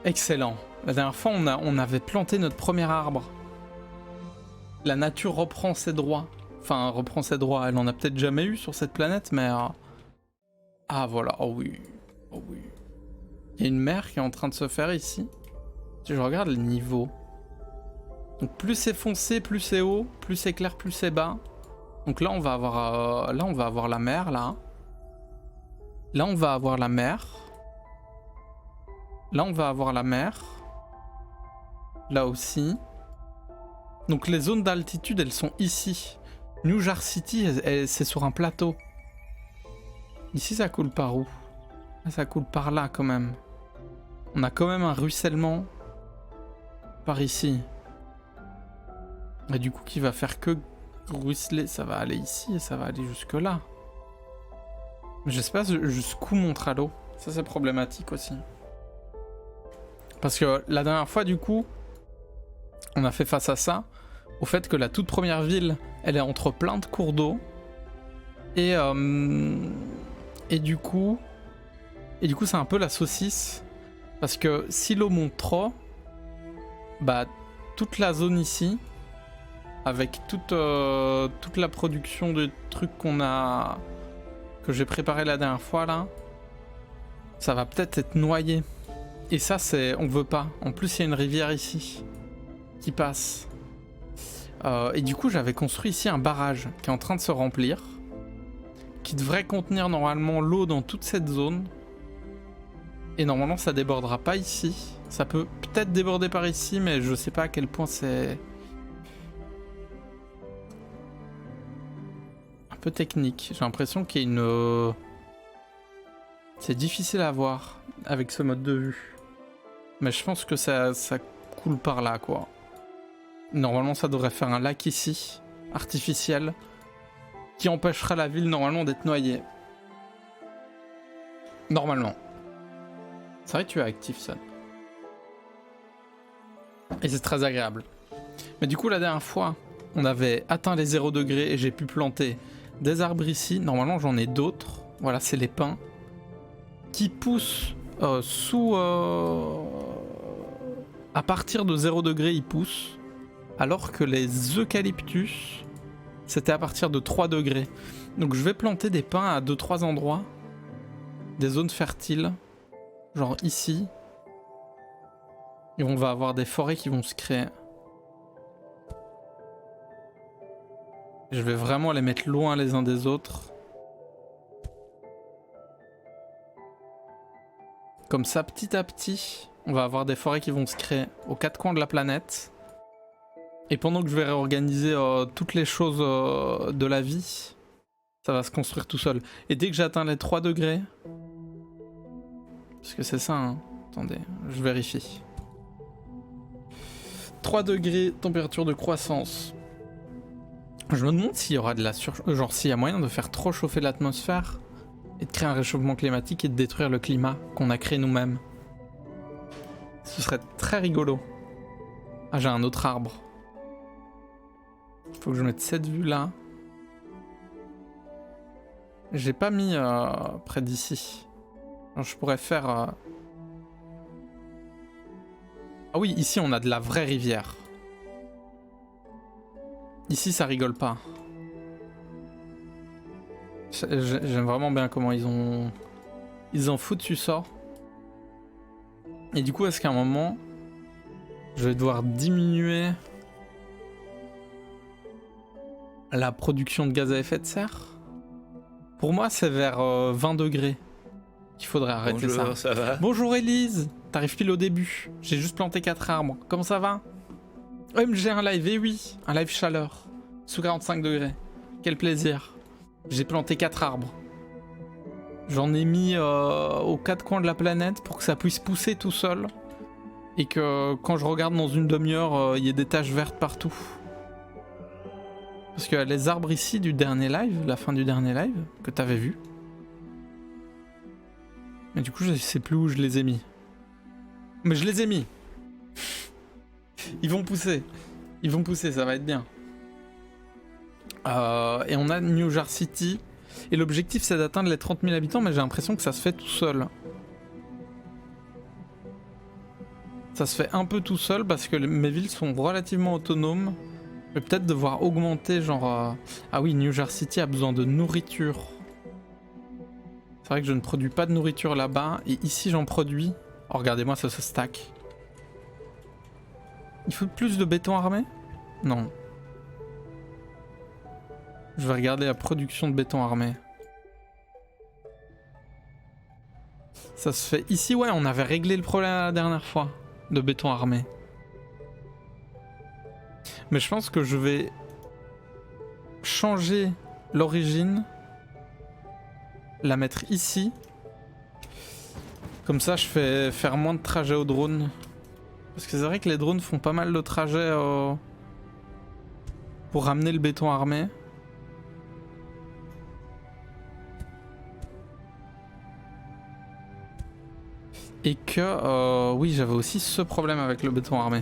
Excellent. La dernière fois, on avait planté notre premier arbre. La nature reprend ses droits. Enfin, reprend ses droits. Elle en a peut-être jamais eu sur cette planète, mais... Ah, voilà. Oh oui. Oh oui. Il y a une mer qui est en train de se faire ici. Si je regarde les niveaux. Donc plus c'est foncé, plus c'est haut. Plus c'est clair, plus c'est bas. Donc là, on va avoir la mer, là. Là, on va avoir la mer. Là, on va avoir la mer. Là aussi. Donc les zones d'altitude, elles sont ici. New Jar City, c'est sur un plateau. Ici, ça coule par où? Ça coule par là, quand même. On a quand même un ruissellement par ici. Et du coup, qui va faire que ruisseler. Ça va aller ici et ça va aller jusque là. Mais je sais pas jusqu'où monte à l'eau. Ça, c'est problématique aussi. Parce que la dernière fois, du coup, on a fait face à ça. Au fait que la toute première ville, elle est entre plein de cours d'eau. Et du coup, c'est un peu la saucisse. Parce que si l'eau monte trop, bah, toute la zone ici, avec toute la production de trucs que j'ai préparé la dernière fois là, ça va peut-être être noyé. Et ça, on veut pas. En plus, il y a une rivière ici qui passe. Et du coup, j'avais construit ici un barrage qui est en train de se remplir, qui devrait contenir normalement l'eau dans toute cette zone. Et normalement, ça débordera pas ici. Ça peut peut-être déborder par ici, mais je sais pas à quel point c'est un peu technique. J'ai l'impression qu'il y a une... C'est difficile à voir avec ce mode de vue. Mais je pense que ça coule par là, quoi. Normalement, ça devrait faire un lac ici, artificiel, qui empêchera la ville, normalement, d'être noyée. Normalement. C'est vrai que tu es actif, Sun. Et c'est très agréable. Mais du coup, la dernière fois, on avait atteint les 0 degrés et j'ai pu planter des arbres ici. Normalement, j'en ai d'autres. Voilà, c'est les pins. Qui poussent sous... À partir de 0 degrés, ils poussent. Alors que les eucalyptus, c'était à partir de 3 degrés. Donc je vais planter des pins à 2-3 endroits. Des zones fertiles. Genre ici. Et on va avoir des forêts qui vont se créer. Je vais vraiment les mettre loin les uns des autres. Comme ça, petit à petit, on va avoir des forêts qui vont se créer aux quatre coins de la planète. Et pendant que je vais réorganiser toutes les choses de la vie, ça va se construire tout seul. Et dès que j'atteins les 3 degrés... Parce que c'est ça, hein. Attendez, je vérifie. 3 degrés, température de croissance. Je me demande s'il y aura de la genre s'il y a moyen de faire trop chauffer l'atmosphère et de créer un réchauffement climatique et de détruire le climat qu'on a créé nous-mêmes. Ce serait très rigolo. Ah, j'ai un autre arbre. Faut que je mette cette vue là. J'ai pas mis près d'ici. Je pourrais faire... Ah oui, ici on a de la vraie rivière. Ici ça rigole pas. J'aime vraiment bien comment ils en foutent ça. Et du coup, est-ce qu'à un moment, je vais devoir diminuer la production de gaz à effet de serre? Pour moi, c'est vers 20 degrés qu'il faudrait arrêter. Bonjour, ça va? Bonjour Elise, t'arrives pile au début. J'ai juste planté 4 arbres. Comment ça va? J'ai un live, et oui, un live chaleur. Sous 45 degrés. Quel plaisir. J'ai planté 4 arbres. J'en ai mis aux 4 coins de la planète pour que ça puisse pousser tout seul. Et que quand je regarde dans une demi-heure, il y ait des taches vertes partout. Parce que les arbres ici du dernier live, la fin du dernier live, que t'avais vu. Mais du coup, je sais plus où je les ai mis. Mais je les ai mis. Ils vont pousser. Ils vont pousser, ça va être bien. Et on a New Jar City. Et l'objectif, c'est d'atteindre les 30 000 habitants, mais j'ai l'impression que ça se fait tout seul. Ça se fait un peu tout seul parce que mes villes sont relativement autonomes. Je vais peut-être devoir augmenter genre... Ah oui, New Jersey City a besoin de nourriture. C'est vrai que je ne produis pas de nourriture là-bas. Et ici j'en produis. Oh, regardez-moi, ça se stack. Il faut plus de béton armé? Non. Je vais regarder la production de béton armé. Ça se fait ici, ouais, on avait réglé le problème la dernière fois de béton armé. Mais je pense que je vais changer l'origine, la mettre ici. Comme ça, je fais faire moins de trajets au drone. Parce que c'est vrai que les drones font pas mal de trajets pour ramener le béton armé. Et que, oui, j'avais aussi ce problème avec le béton armé.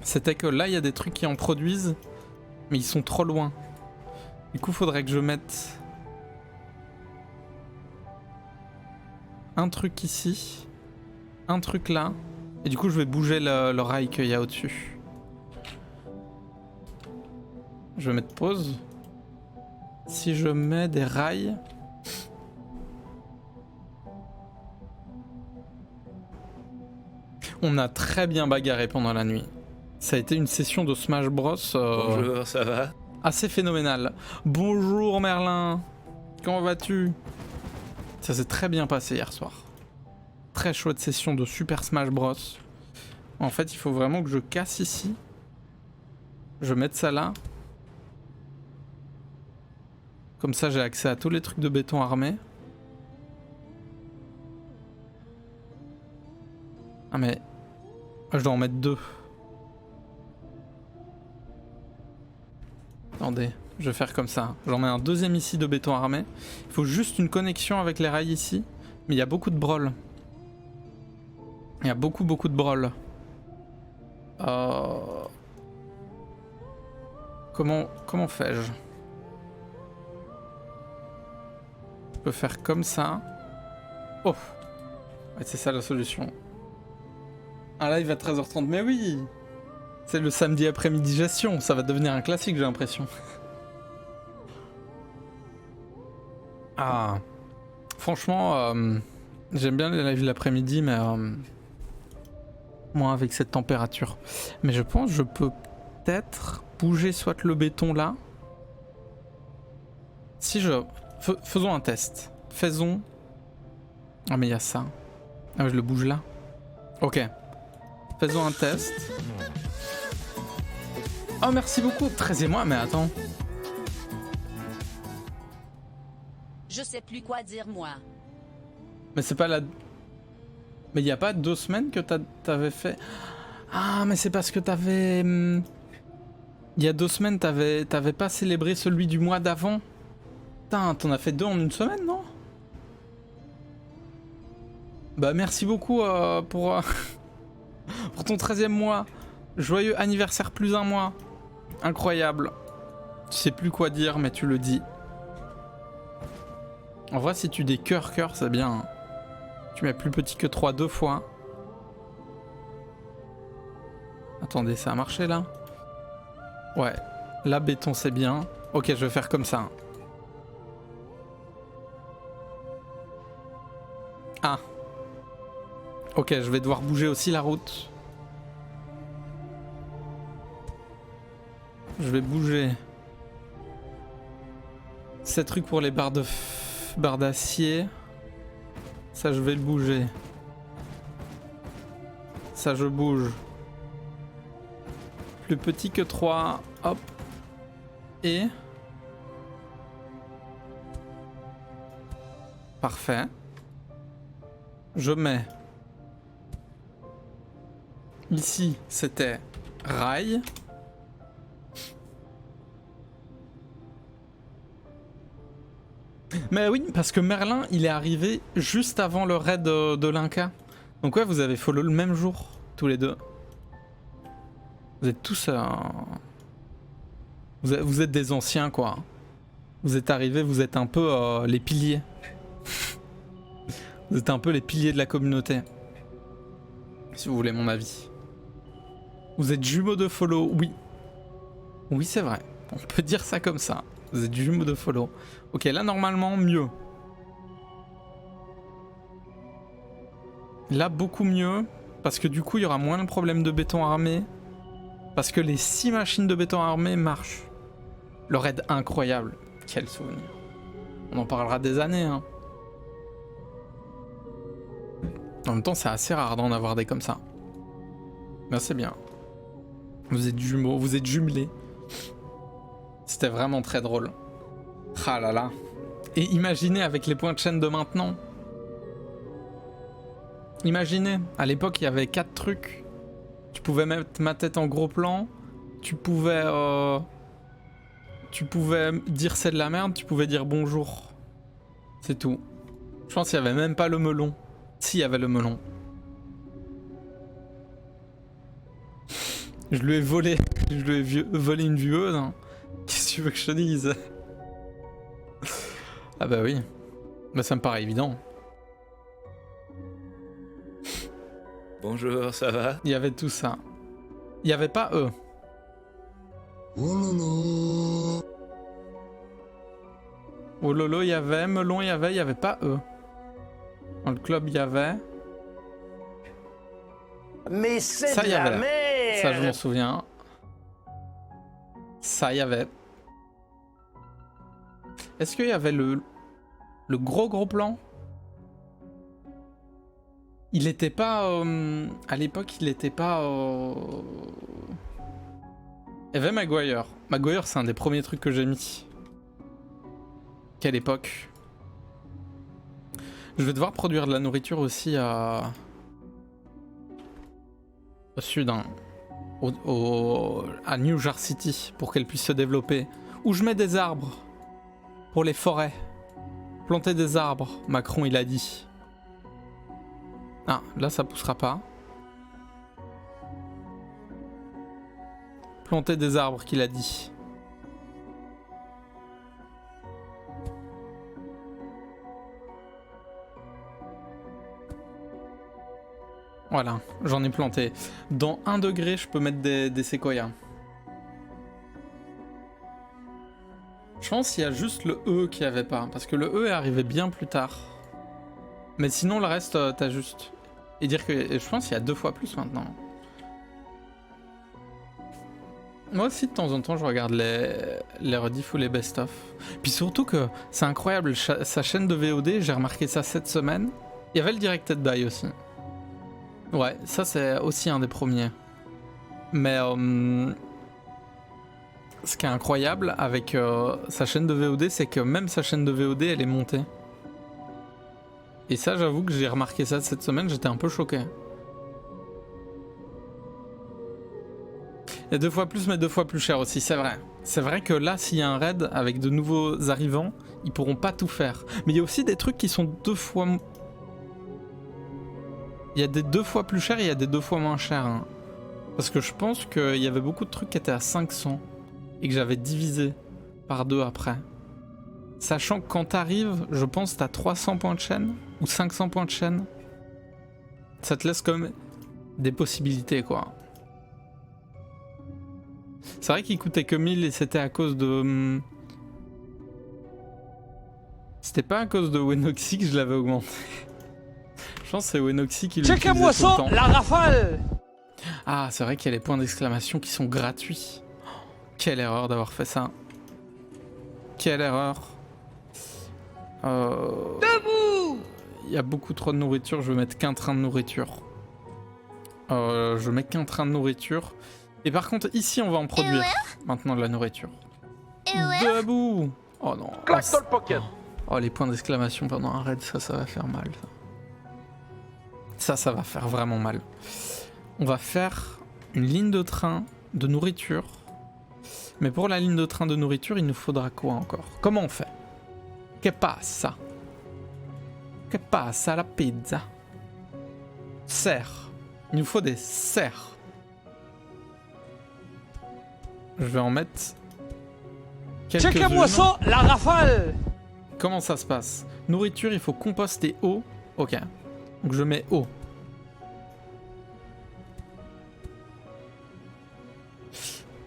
C'était que là, il y a des trucs qui en produisent, mais ils sont trop loin. Du coup, faudrait que je mette un truc ici, un truc là, et du coup, je vais bouger le rail qu'il y a au-dessus. Je vais mettre pause. Si je mets des rails... On a très bien bagarré pendant la nuit. Ça a été une session de Smash Bros. Bonjour, ça va? Assez phénoménale. Bonjour Merlin, comment vas-tu? Ça s'est très bien passé hier soir. Très chouette session de Super Smash Bros. En fait, il faut vraiment que je casse ici. Je mette ça là. Comme ça, j'ai accès à tous les trucs de béton armé. Ah mais... Je dois en mettre 2. Attendez, je vais faire comme ça. J'en mets un deuxième ici de béton armé. Il faut juste une connexion avec les rails ici. Mais il y a beaucoup de brol. Il y a beaucoup de brol. Comment fais-je? Je peux faire comme ça. Oh, ouais, c'est ça la solution. Un live à 13h30, mais oui! C'est le samedi après-midi gestion, ça va devenir un classique, j'ai l'impression. Ah, franchement, j'aime bien les lives l'après-midi, mais moins avec cette température. Mais je pense que je peux peut-être bouger soit le béton là. Si je... Faisons un test. Faisons... Ah mais il y a ça. Ah mais je le bouge là. Ok. Faisons un test. Oh merci beaucoup, 13 et moi, mais attends. Je sais plus quoi dire moi. Mais c'est pas la... Mais il y a pas 2 semaines que t'avais fait... Ah mais c'est parce que t'avais... Il y a 2 semaines t'avais pas célébré celui du mois d'avant. Putain, t'en as fait 2 en une semaine, non? Bah merci beaucoup pour... pour ton 13e mois. Joyeux anniversaire plus 1 mois. Incroyable. Tu sais plus quoi dire, mais tu le dis. En vrai, si tu dis cœur, c'est bien. Hein. Tu mets plus petit que 3 2 fois. Attendez, ça a marché là? Ouais. Là, béton, c'est bien. Ok, je vais faire comme ça. Ah. Ok, je vais devoir bouger aussi la route. Je vais bouger ces trucs pour les barres d'acier. Ça, je vais le bouger. Ça, je bouge. Plus petit que 3. Hop. Et... Parfait. Je mets... Ici, c'était rail. Mais oui, parce que Merlin, il est arrivé juste avant le raid de l'Inca. Donc ouais, vous avez follow le même jour, tous les deux. Vous êtes tous... Vous êtes des anciens, quoi. Vous êtes arrivés, vous êtes un peu les piliers. Vous êtes un peu les piliers de la communauté. Si vous voulez mon avis. Vous êtes jumeaux de follow, oui. Oui, c'est vrai. On peut dire ça comme ça. Vous êtes jumeaux de follow. Ok, là, normalement, mieux. Là, beaucoup mieux. Parce que du coup, il y aura moins de problèmes de béton armé. Parce que les 6 machines de béton armé marchent. Le raid incroyable. Quel souvenir. On en parlera des années, hein. En même temps, c'est assez rare d'en avoir des comme ça. Mais c'est bien. Vous êtes jumeaux, vous êtes jumelés. C'était vraiment très drôle. Ah là là. Et imaginez avec les points de chaîne de maintenant. Imaginez, à l'époque, il y avait 4 trucs. Tu pouvais mettre ma tête en gros plan. Tu pouvais dire c'est de la merde. Tu pouvais dire bonjour. C'est tout. Je pense qu'il n'y avait même pas le melon. S'il y avait le melon. Je lui ai volé. Je lui ai volé une vieuse. Hein. Qu'est-ce que tu veux que je te dise? Ah bah oui. Bah ça me paraît évident. Bonjour, ça va? Il y avait tout ça. Il n'y avait pas eux. Au Lolo, il y avait. Melon, il y avait pas eux. Dans le club, il y avait. Mais c'est Ça, de il y la avait. merde. Ça, je m'en souviens. Ça, il y avait. Est-ce qu'il y avait le gros plan? Il était pas... à l'époque, il était pas... Il y avait Maguire. Maguire, c'est un des premiers trucs que j'ai mis. Quelle époque. Je vais devoir produire de la nourriture aussi au sud, hein. À New Jar City, pour qu'elle puisse se développer. Où je mets des arbres. Pour les forêts. Planter des arbres, Macron il a dit. Ah, là ça poussera pas. Planter des arbres qu'il a dit. Voilà, j'en ai planté. Dans 1 degré, je peux mettre des séquoias. Je pense qu'il y a juste le E qui avait pas. Parce que le E est arrivé bien plus tard. Mais sinon, le reste, t'as juste. Et dire que je pense qu'il y a 2 fois plus maintenant. Moi aussi, de temps en temps, je regarde les rediffs ou les best-of. Puis surtout que c'est incroyable, sa chaîne de VOD, j'ai remarqué ça cette semaine. Il y avait le Directed Buy aussi. Ouais, ça c'est aussi un des premiers. Mais ce qui est incroyable avec sa chaîne de VOD, c'est que même sa chaîne de VOD, elle est montée. Et ça, j'avoue que j'ai remarqué ça cette semaine, j'étais un peu choqué. Il y a 2 fois plus, mais 2 fois plus cher aussi, c'est vrai. C'est vrai que là, s'il y a un raid avec de nouveaux arrivants, ils pourront pas tout faire. Mais il y a aussi des trucs qui sont 2 fois... Il y a des 2 fois plus chers et il y a des 2 fois moins chers. Hein. Parce que je pense qu'il y avait beaucoup de trucs qui étaient à 500 et que j'avais divisé par 2 après. Sachant que quand t'arrives, je pense que t'as 300 points de chaîne ou 500 points de chaîne. Ça te laisse comme des possibilités, quoi. C'est vrai qu'il coûtait que 1000 et c'était à cause de... C'était pas à cause de Wenoxy que je l'avais augmenté. Je pense que c'est Wenoxy qui l'utilisait tout le temps. La rafale. Ah, c'est vrai qu'il y a les points d'exclamation qui sont gratuits. Oh, quelle erreur d'avoir fait ça. Quelle erreur. Debout. Il y a beaucoup trop de nourriture, je vais mettre qu'un train de nourriture. Je mets qu'un train de nourriture. Et par contre, ici, on va en produire maintenant de la nourriture. Debout. Oh non. Claque dans le pocket. Oh, les points d'exclamation pendant un raid, ça va faire mal. Ça va faire vraiment mal. On va faire une ligne de train de nourriture. Mais pour la ligne de train de nourriture, il nous faudra quoi encore? Comment on fait? Que passa? Que passa la pizza? Serre. Il nous faut des serres. Je vais en mettre quelques-unes. Ça, la rafale. Comment ça se passe? Nourriture, il faut composter eau. Ok. Donc je mets eau.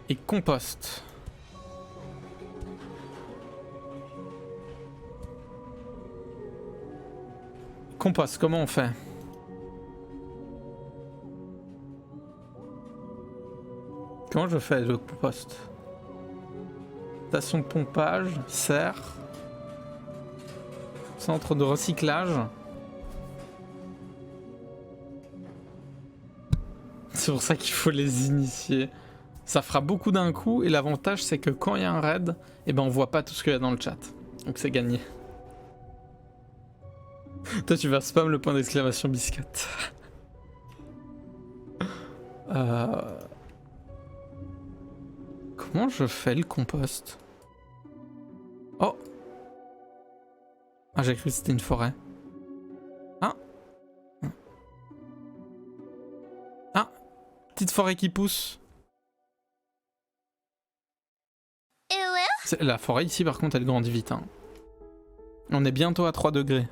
et compost. Compost, comment on fait? Comment je fais le compost? Station de pompage, serre, centre de recyclage. C'est pour ça qu'il faut les initier. Ça fera beaucoup d'un coup et l'avantage c'est que quand il y a un raid, eh ben on voit pas tout ce qu'il y a dans le chat. Donc c'est gagné. Toi tu vas spam le point d'exclamation biscotte. Comment je fais le compost? Oh! Ah j'ai cru que c'était une forêt. Ah! Ah! Petite forêt qui pousse. La forêt ici par contre elle grandit vite. Hein. On est bientôt à 3 degrés.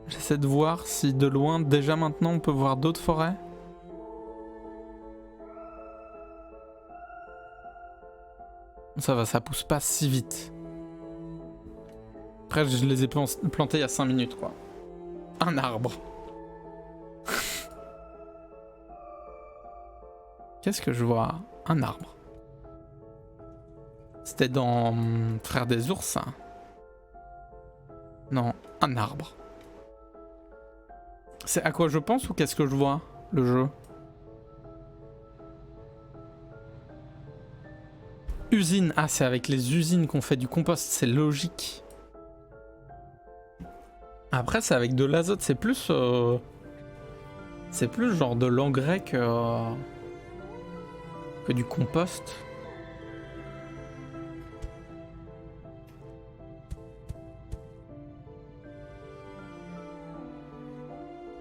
J'essaie de voir si de loin déjà maintenant on peut voir d'autres forêts. Ça va, ça pousse pas si vite. Après je les ai plantés il y a 5 minutes quoi. Un arbre. Qu'est-ce que je vois? Un arbre. C'était dans Frères des ours ça. Non, un arbre. C'est à quoi je pense ou qu'est-ce que je vois? Le jeu. Usine. Ah, c'est avec les usines qu'on fait du compost, c'est logique. Après, c'est avec de l'azote, c'est plus genre de l'engrais que du compost.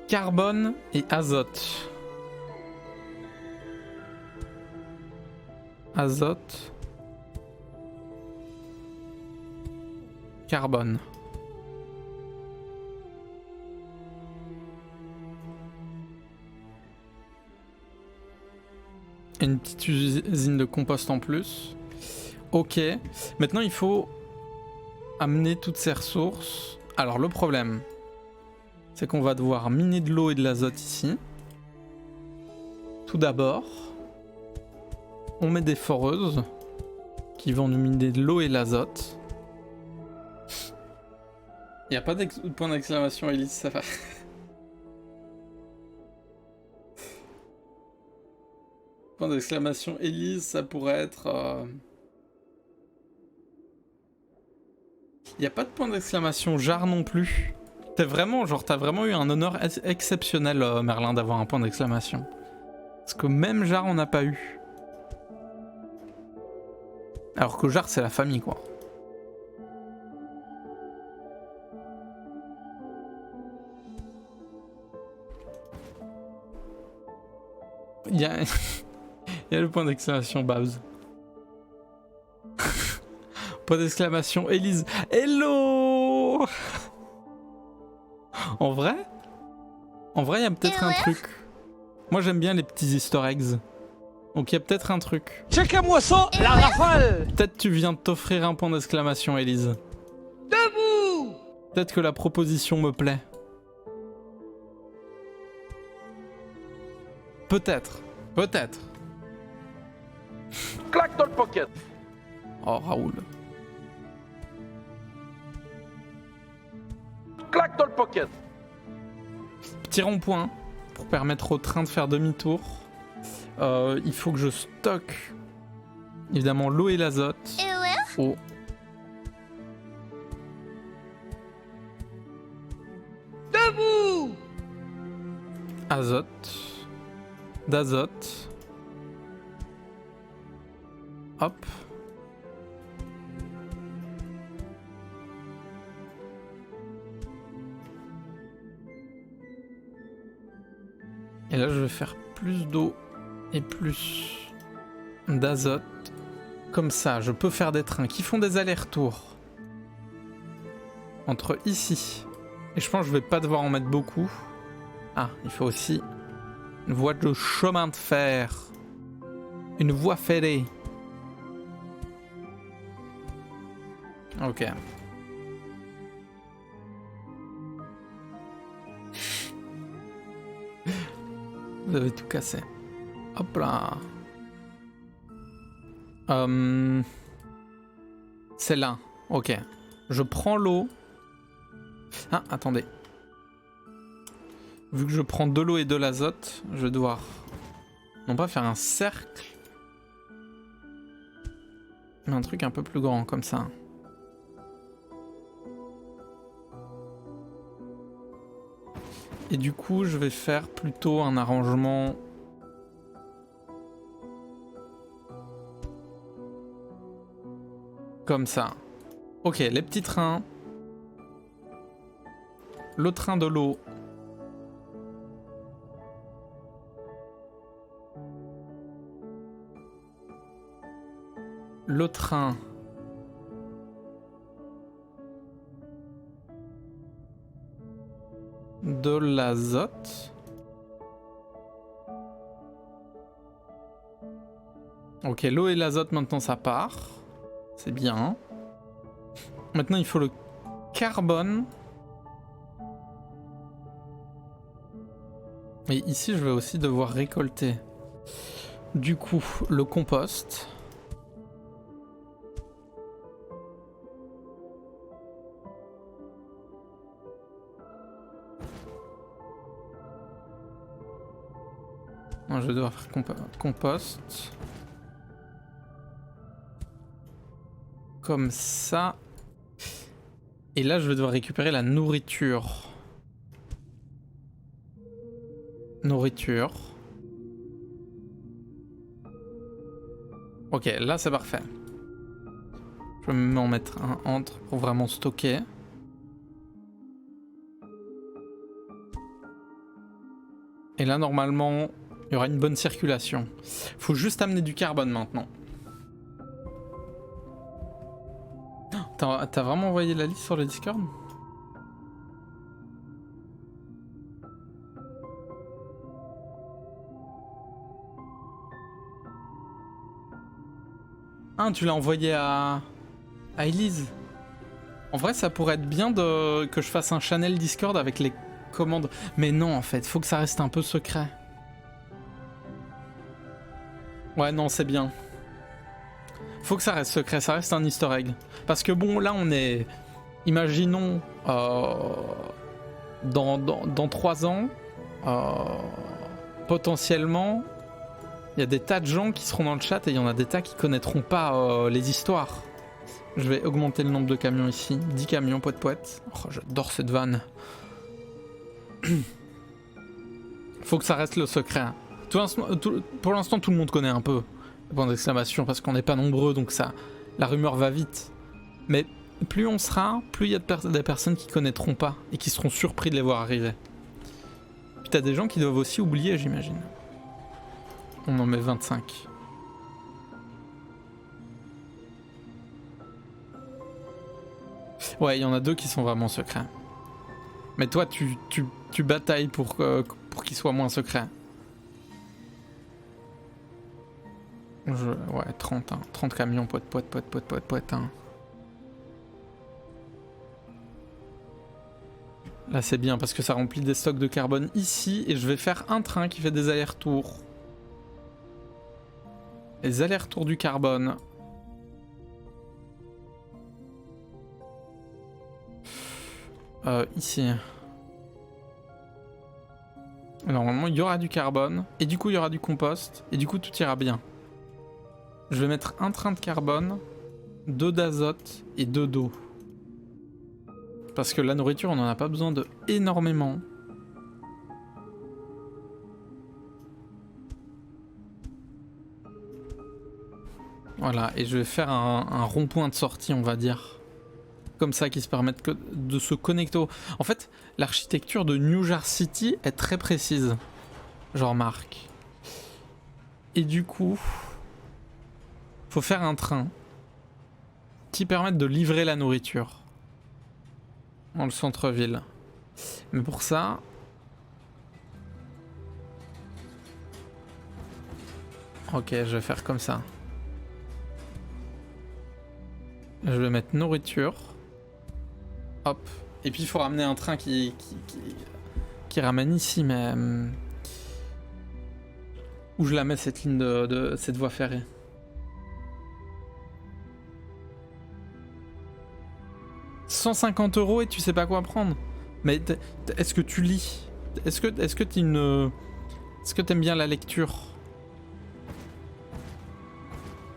Carbone et azote. Azote. Carbone. Et une petite usine de compost en plus. Ok. Maintenant, il faut amener toutes ces ressources. Alors, le problème, c'est qu'on va devoir miner de l'eau et de l'azote ici. Tout d'abord, on met des foreuses qui vont nous miner de l'eau et de l'azote. Il n'y a pas de point d'exclamation, Elise, ça va. Point d'exclamation, Elise, ça pourrait être... Il n'y a pas de point d'exclamation, Jar non plus. T'as vraiment eu un honneur exceptionnel, Merlin, d'avoir un point d'exclamation. Parce que même Jar, on n'a pas eu. Alors que Jar, c'est la famille, quoi. Il y a le point d'exclamation Babs. Point d'exclamation Elise. Hello. En vrai, il y a peut-être un truc. Moi, j'aime bien les petits easter eggs. Donc, il y a peut-être un truc. Checkez-moi ça, la rafale. Peut-être tu viens de t'offrir un point d'exclamation, Elise. Debout. Peut-être que la proposition me plaît. Peut-être. Peut-être. Claque dans le pocket. Oh, Raoul. Claque dans le pocket. Petit rond-point pour permettre au train de faire demi-tour. Il faut que je stocke évidemment l'eau et l'azote. Oh. Debout. Azote. D'azote. Hop. Et là, je vais faire plus d'eau et plus d'azote. Comme ça, je peux faire des trains qui font des allers-retours entre ici. Et je pense que je vais pas devoir en mettre beaucoup. Ah, il faut aussi Une voie de chemin de fer. Une voie ferrée. Ok. Vous avez tout cassé. Hop là. C'est là. Ok. Je prends l'eau. Ah, attendez. Vu que je prends de l'eau et de l'azote, je dois non pas faire un cercle, mais un truc un peu plus grand comme ça. Et du coup, je vais faire plutôt un arrangement comme ça. Ok, les petits trains. Le train de l'eau. Le train de l'azote. Ok, l'eau et l'azote maintenant ça part. C'est bien. Maintenant il faut le carbone. Et ici je vais aussi devoir récolter. Du coup, le compost. Je vais devoir faire compost. Comme ça. Et là, je vais devoir récupérer la nourriture. Nourriture. Ok, là c'est parfait. Je vais m'en mettre un entre pour vraiment stocker. Et là, normalement, il y aura une bonne circulation. Faut juste amener du carbone maintenant. T'as vraiment envoyé la liste sur le Discord ? Ah, tu l'as envoyé à Elise. En vrai, ça pourrait être bien que je fasse un channel Discord avec les commandes. Mais non, en fait, faut que ça reste un peu secret. Ouais, non, c'est bien. Faut que ça reste secret, ça reste un easter egg. Parce que bon, là, on est... Imaginons, dans 3 ans, potentiellement, il y a des tas de gens qui seront dans le chat et il y en a des tas qui connaîtront pas les histoires. Je vais augmenter le nombre de camions ici. 10 camions, poète. Oh, j'adore cette vanne. Faut que ça reste le secret. Pour l'instant, tout le monde connaît un peu. Point d'exclamation, parce qu'on n'est pas nombreux, donc ça, la rumeur va vite. Mais plus on sera, plus il y a des personnes qui connaîtront pas et qui seront surpris de les voir arriver. Puis t'as des gens qui doivent aussi oublier, j'imagine. On en met 25. Ouais, il y en a 2 qui sont vraiment secrets. Mais toi, tu batailles pour qu'ils soient moins secrets. Ouais, 30, hein. 30 camions, poète. Hein. Là, c'est bien parce que ça remplit des stocks de carbone ici et je vais faire un train qui fait des allers-retours. Les allers-retours du carbone. Ici. Normalement, il y aura du carbone et du coup, il y aura du compost et du coup, tout ira bien. Je vais mettre un train de carbone, 2 d'azote et 2 d'eau. Parce que la nourriture, on n'en a pas besoin de énormément. Voilà, et je vais faire un rond-point de sortie, on va dire. Comme ça, qui se permettent de se connecter au... En fait, l'architecture de New Jar City est très précise. Je remarque. Et du coup... faut faire un train qui permette de livrer la nourriture dans le centre-ville. Mais pour ça, Ok, je vais faire comme ça. Je vais mettre nourriture. Hop. Et puis il faut ramener un train qui ramène ici, mais... où je la mets cette ligne de cette voie ferrée? « 150 € et tu sais pas quoi prendre. Mais est-ce que tu lis? Est-ce que t'es une... Est-ce que t'aimes bien la lecture?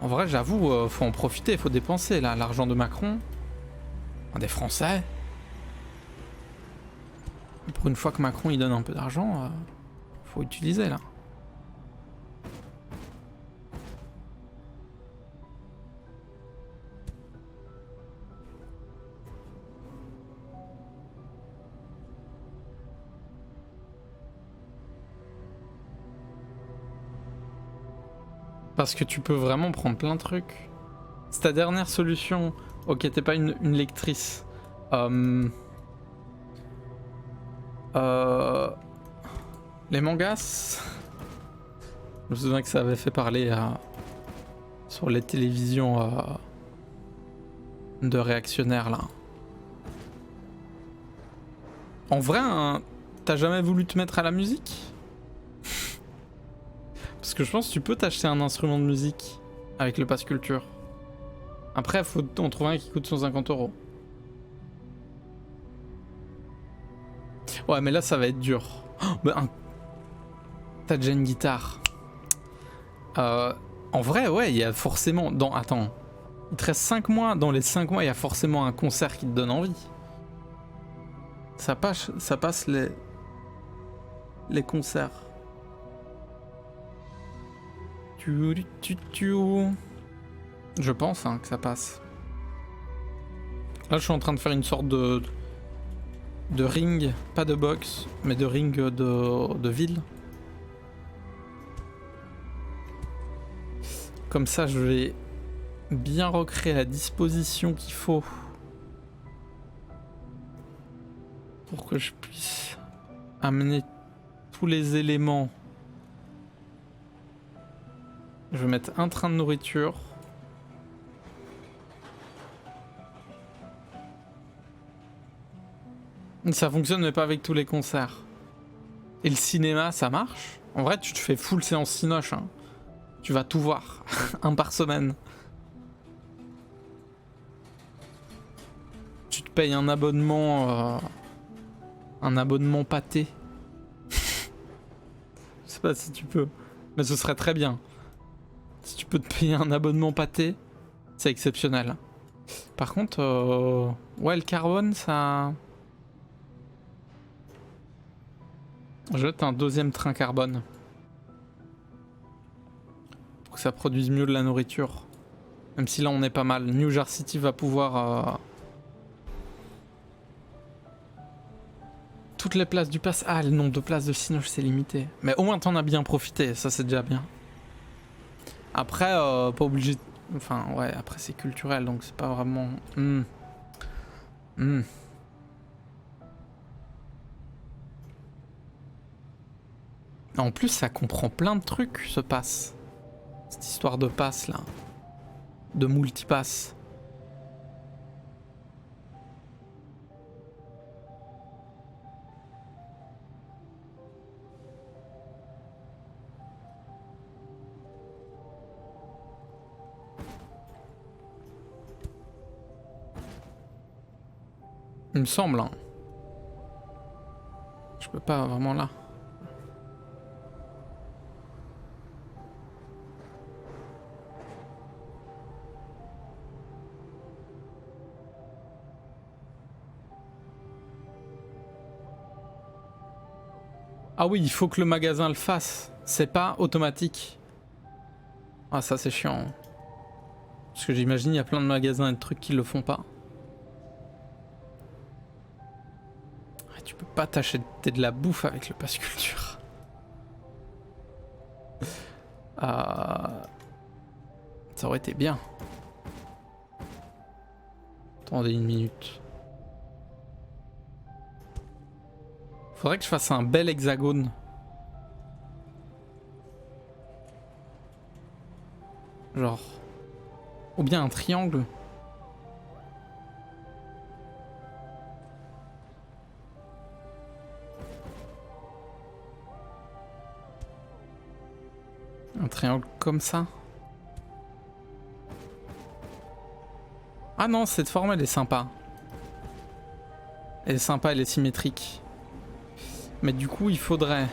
En vrai, j'avoue, faut en profiter, faut dépenser là. L'argent de Macron, des Français. Pour une fois que Macron il donne un peu d'argent, faut utiliser là. Parce que tu peux vraiment prendre plein de trucs. C'est ta dernière solution. Ok, t'es pas une lectrice. Les mangas. Je me souviens que ça avait fait parler sur les télévisions de réactionnaires là. En vrai, hein, t'as jamais voulu te mettre à la musique? Parce que je pense que tu peux t'acheter un instrument de musique avec le pass culture. Après, faut en trouver un qui coûte 150 €. Ouais, mais là, ça va être dur. Oh, bah, t'as déjà une guitare. En vrai, ouais, il y a forcément... Attends. Il te reste 5 mois. Dans les 5 mois, il y a forcément un concert qui te donne envie. Ça passe les concerts. Je pense hein, que ça passe. Là, je suis en train de faire une sorte de ring, pas de boxe, mais de ring de ville. Comme ça, je vais bien recréer la disposition qu'il faut pour que je puisse amener tous les éléments. Je vais mettre un train de nourriture. Ça fonctionne mais pas avec tous les concerts. Et le cinéma, ça marche? En vrai, tu te fais full séance cinoche. Hein. Tu vas tout voir. Un par semaine. Tu te payes un abonnement... un abonnement pâté. Je sais pas si tu peux. Mais ce serait très bien. Si tu peux te payer un abonnement pâté, c'est exceptionnel. Par contre, ouais, le carbone, ça... Je jette un deuxième train carbone. Pour que ça produise mieux de la nourriture. Même si là, on est pas mal. New Jersey City va pouvoir... Toutes les places du pass... Ah, le nombre de places de Cinoche, c'est limité. Mais au moins, t'en as bien profité. Ça, c'est déjà bien. Après, pas obligé... Enfin, ouais, après c'est culturel, donc c'est pas vraiment... En plus, ça comprend plein de trucs, ce pass. Cette histoire de pass, là. De multipass. Il me semble, hein. Je peux pas vraiment là. Ah oui, il faut que le magasin le fasse. C'est pas automatique. Ah ça c'est chiant. Parce que j'imagine il y a plein de magasins et de trucs qui le font pas. Tu peux pas t'acheter de la bouffe avec le pass culture. Ça aurait été bien. Attendez une minute. Faudrait que je fasse un bel hexagone. Genre. Ou bien un triangle. Un triangle comme ça. Ah non, cette forme elle est sympa. Elle est sympa, elle est symétrique. Mais du coup il faudrait...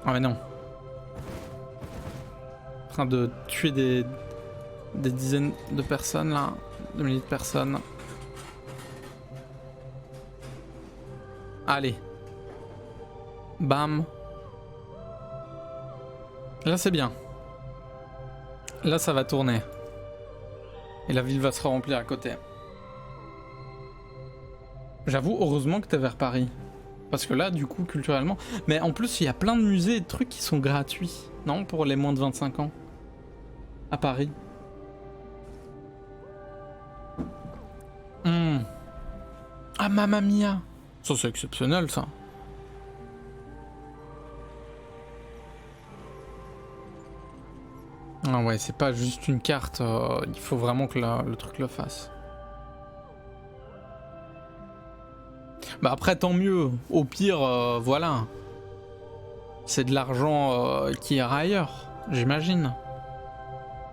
Ah mais non. En train de tuer des dizaines de personnes là. De milliers de personnes. Allez. Bam. Là c'est bien. Là ça va tourner. Et la ville va se remplir à côté. J'avoue, heureusement que t'es vers Paris. Parce que là, du coup, culturellement... Mais en plus, il y a plein de musées et de trucs qui sont gratuits. Non, pour les moins de 25 ans. À Paris. Ah, Mamma Mia. Ça, c'est exceptionnel, ça. Ah ouais, c'est pas juste une carte. Il faut vraiment que le truc le fasse. Bah après, tant mieux. Au pire, voilà. C'est de l'argent qui ira ailleurs, j'imagine.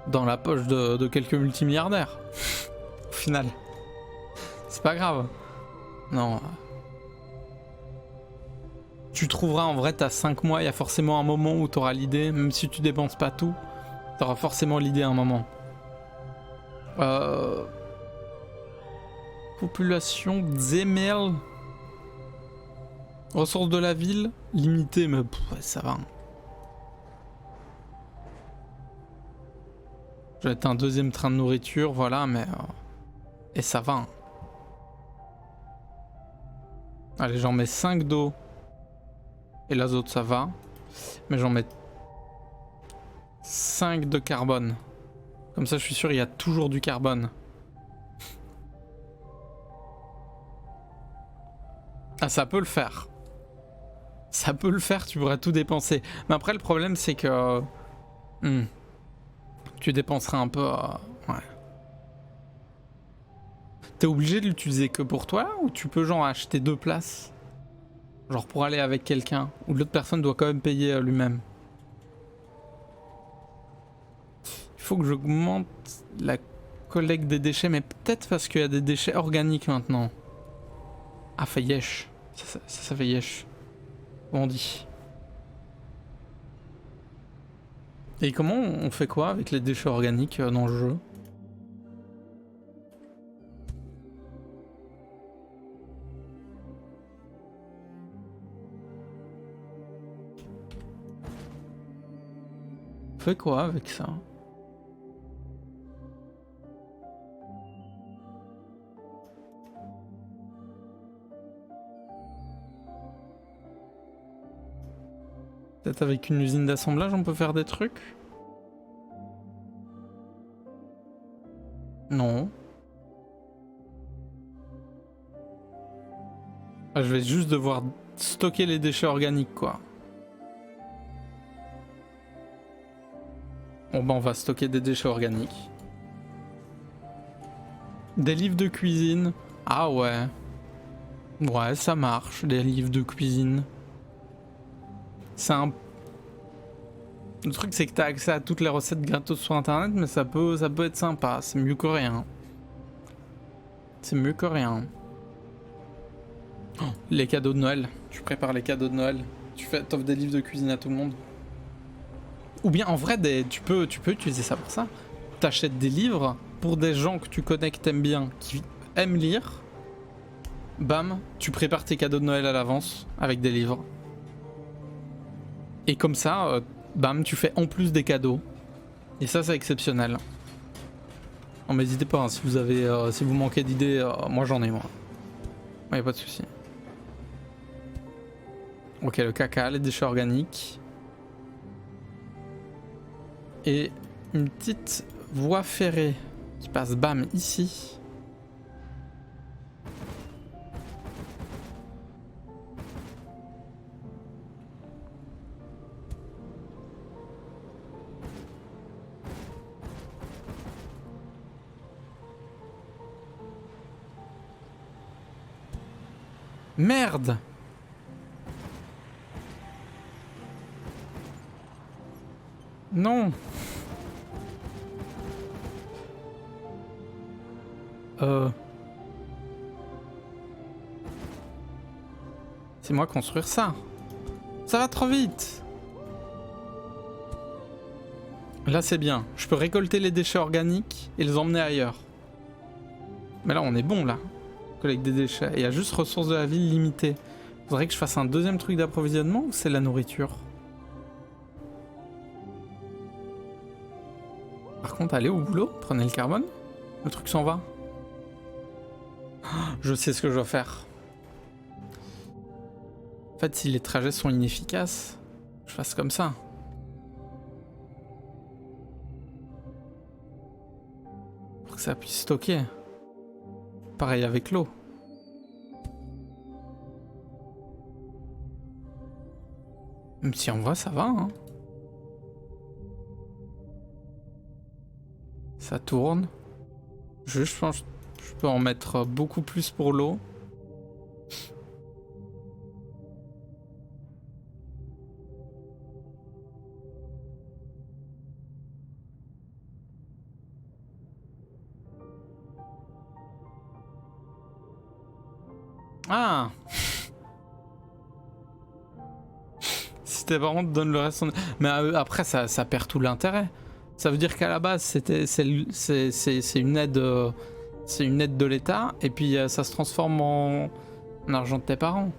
Dans la poche de quelques multimilliardaires. Au final. C'est pas grave. Non. Tu trouveras, en vrai, t'as 5 mois, il y a forcément un moment où t'auras l'idée. Même si tu dépenses pas tout, t'auras forcément l'idée à un moment. Population Zemel. Ressources de la ville, limitées, mais pff, ouais, ça va. J'ai été un deuxième train de nourriture, voilà, mais... Et ça va. Allez, j'en mets 5 d'eau. Et l'azote, ça va. Mais j'en mets 5 de carbone. Comme ça, je suis sûr, il y a toujours du carbone. Ah, ça peut le faire. Ça peut le faire, tu pourrais tout dépenser. Mais après, le problème, c'est que... tu dépenseras un peu... ouais. T'es obligé de l'utiliser que pour toi, ou tu peux genre acheter 2 places? Genre pour aller avec quelqu'un, ou l'autre personne doit quand même payer lui-même? Il faut que j'augmente la collecte des déchets, mais peut-être parce qu'il y a des déchets organiques maintenant. Ah, fait yesh. Ça fait yesh. On dit. Et comment on fait quoi avec les déchets organiques dans le jeu? On fait quoi avec ça? Peut-être avec une usine d'assemblage on peut faire des trucs? Non. Ah, je vais juste devoir stocker les déchets organiques quoi. Bon bah on va stocker des déchets organiques. Des livres de cuisine. Ah ouais. Ouais, ça marche, des livres de cuisine. C'est un... Le truc c'est que t'as accès à toutes les recettes gratos sur internet, mais ça peut être sympa, c'est mieux que rien. C'est mieux que rien. Oh, les cadeaux de Noël, tu prépares les cadeaux de Noël, t'offres des livres de cuisine à tout le monde. Ou bien en vrai, tu peux utiliser ça pour ça. T'achètes des livres pour des gens que tu connais, que t'aimes bien, qui aiment lire. Bam, tu prépares tes cadeaux de Noël à l'avance avec des livres. Et comme ça, bam, tu fais en plus des cadeaux. Et ça, c'est exceptionnel. Non, mais n'hésitez pas, hein, si vous avez, si vous manquez d'idées, moi j'en ai, moi. Ouais, pas de souci. Ok, le caca, les déchets organiques. Et une petite voie ferrée qui passe, bam, ici. Merde! Non! C'est moi construire ça. Ça va trop vite. Là c'est bien. Je peux récolter les déchets organiques et les emmener ailleurs. Mais là on est bon là. Collecte des déchets. Il y a juste ressources de la ville limitées. Faudrait que je fasse un deuxième truc d'approvisionnement ou c'est la nourriture? Par contre allez au boulot, prenez le carbone. Le truc s'en va. Je sais ce que je dois faire. En fait, si les trajets sont inefficaces, je fasse comme ça. Pour que ça puisse stocker. Pareil avec l'eau. Même si en vrai ça va, hein. Ça tourne. Je pense que je peux en mettre beaucoup plus pour l'eau. Ah! Si tes parents te donnent le reste... Mais après, ça perd tout l'intérêt. Ça veut dire qu'à la base, c'est une aide... c'est une aide de l'État, et puis ça se transforme en argent de tes parents.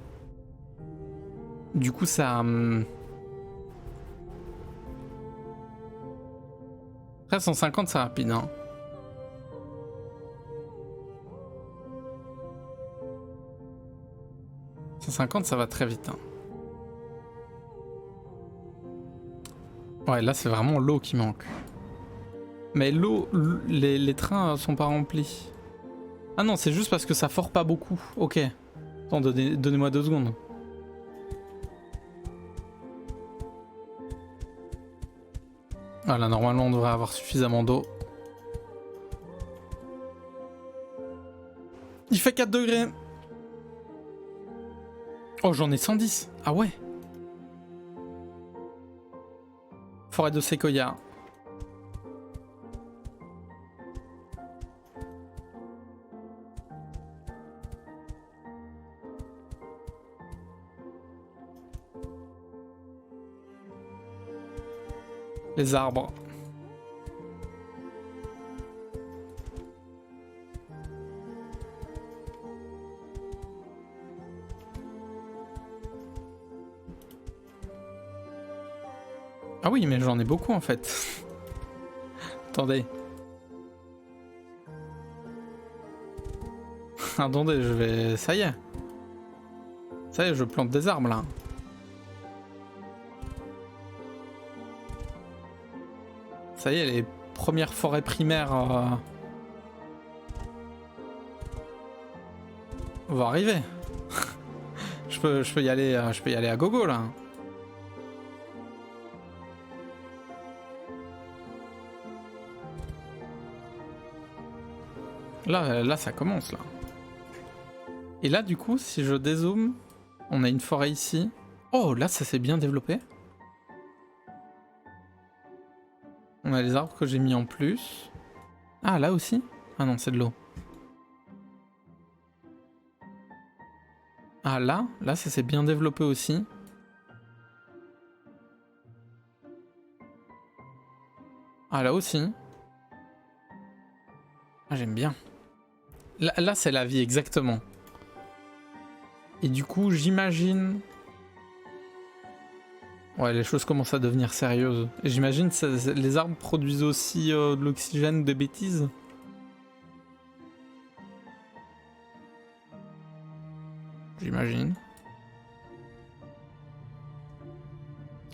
Du coup, ça... Après, 150, c'est rapide, hein. Ça va très vite. Hein. Ouais, là c'est vraiment l'eau qui manque. Mais l'eau, les trains sont pas remplis. Ah non, c'est juste parce que ça fore pas beaucoup. Ok. Attends, donnez-moi 2 secondes. Voilà, normalement on devrait avoir suffisamment d'eau. Il fait 4 degrés. Oh, j'en ai 110. Ah ouais. Forêt de séquoia. Les arbres. Ah oui, mais j'en ai beaucoup en fait. Attendez. Attendez, je vais... Ça y est. Ça y est, je plante des arbres là. Ça y est, les premières forêts primaires vont arriver. je peux y aller à gogo là. Là, ça commence, là. Et là, du coup, si je dézoome, on a une forêt ici. Oh, là, ça s'est bien développé. On a les arbres que j'ai mis en plus. Ah, là aussi? Ah non, c'est de l'eau. Ah, là, ça s'est bien développé aussi. Ah, là aussi. Ah, j'aime bien. Là c'est la vie, exactement. Et du coup, j'imagine... Ouais, les choses commencent à devenir sérieuses. Et j'imagine que les arbres produisent aussi de l'oxygène, des bêtises. J'imagine.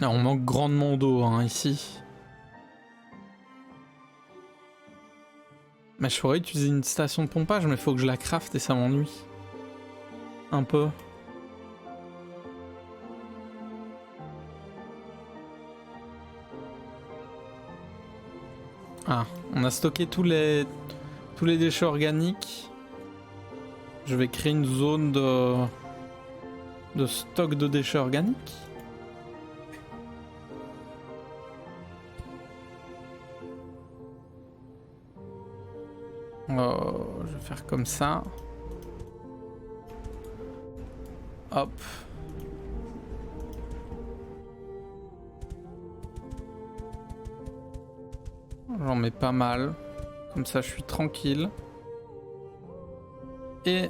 Ah, on manque grandement d'eau, hein, ici. Mais je pourrais utiliser une station de pompage, mais il faut que je la crafte et ça m'ennuie. Un peu. Ah, on a stocké tous les déchets organiques. Je vais créer une zone de stock de déchets organiques. Oh, je vais faire comme ça. Hop. J'en mets pas mal. Comme ça, je suis tranquille. Et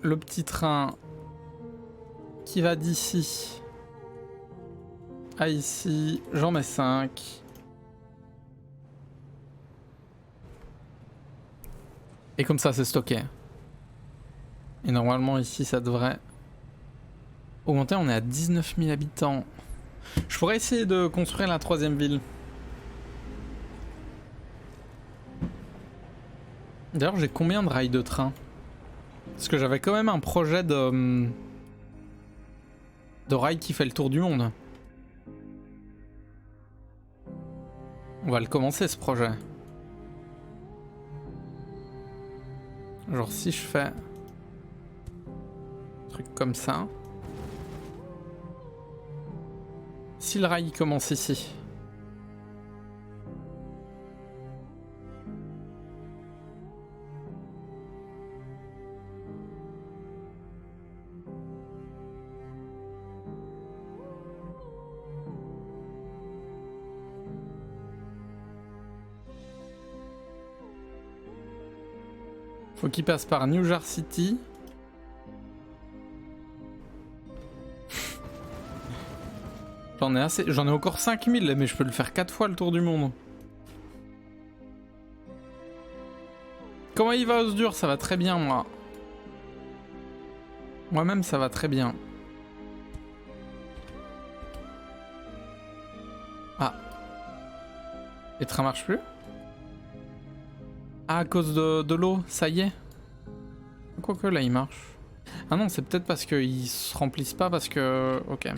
le petit train qui va d'ici à ici, j'en mets 5. Et comme ça, c'est stocké. Et normalement, ici, ça devrait augmenter. On est à 19 000 habitants. Je pourrais essayer de construire la 3e ville. D'ailleurs, j'ai combien de rails de train? Parce que j'avais quand même un projet de rail qui fait le tour du monde. On va le commencer, ce projet. Genre si je fais un truc comme ça. Si le rail commence ici. Faut qu'il passe par New Jersey City. J'en ai assez. J'en ai encore 5000, mais je peux le faire 4 fois le tour du monde. Comment il va, Osdur? Ça va très bien, moi. Moi-même, ça va très bien. Ah. Les trains marchent plus? Ah, à cause de l'eau, ça y est. Quoique là, il marche. Ah non, c'est peut-être parce qu'ils se remplissent pas, parce que... Ok.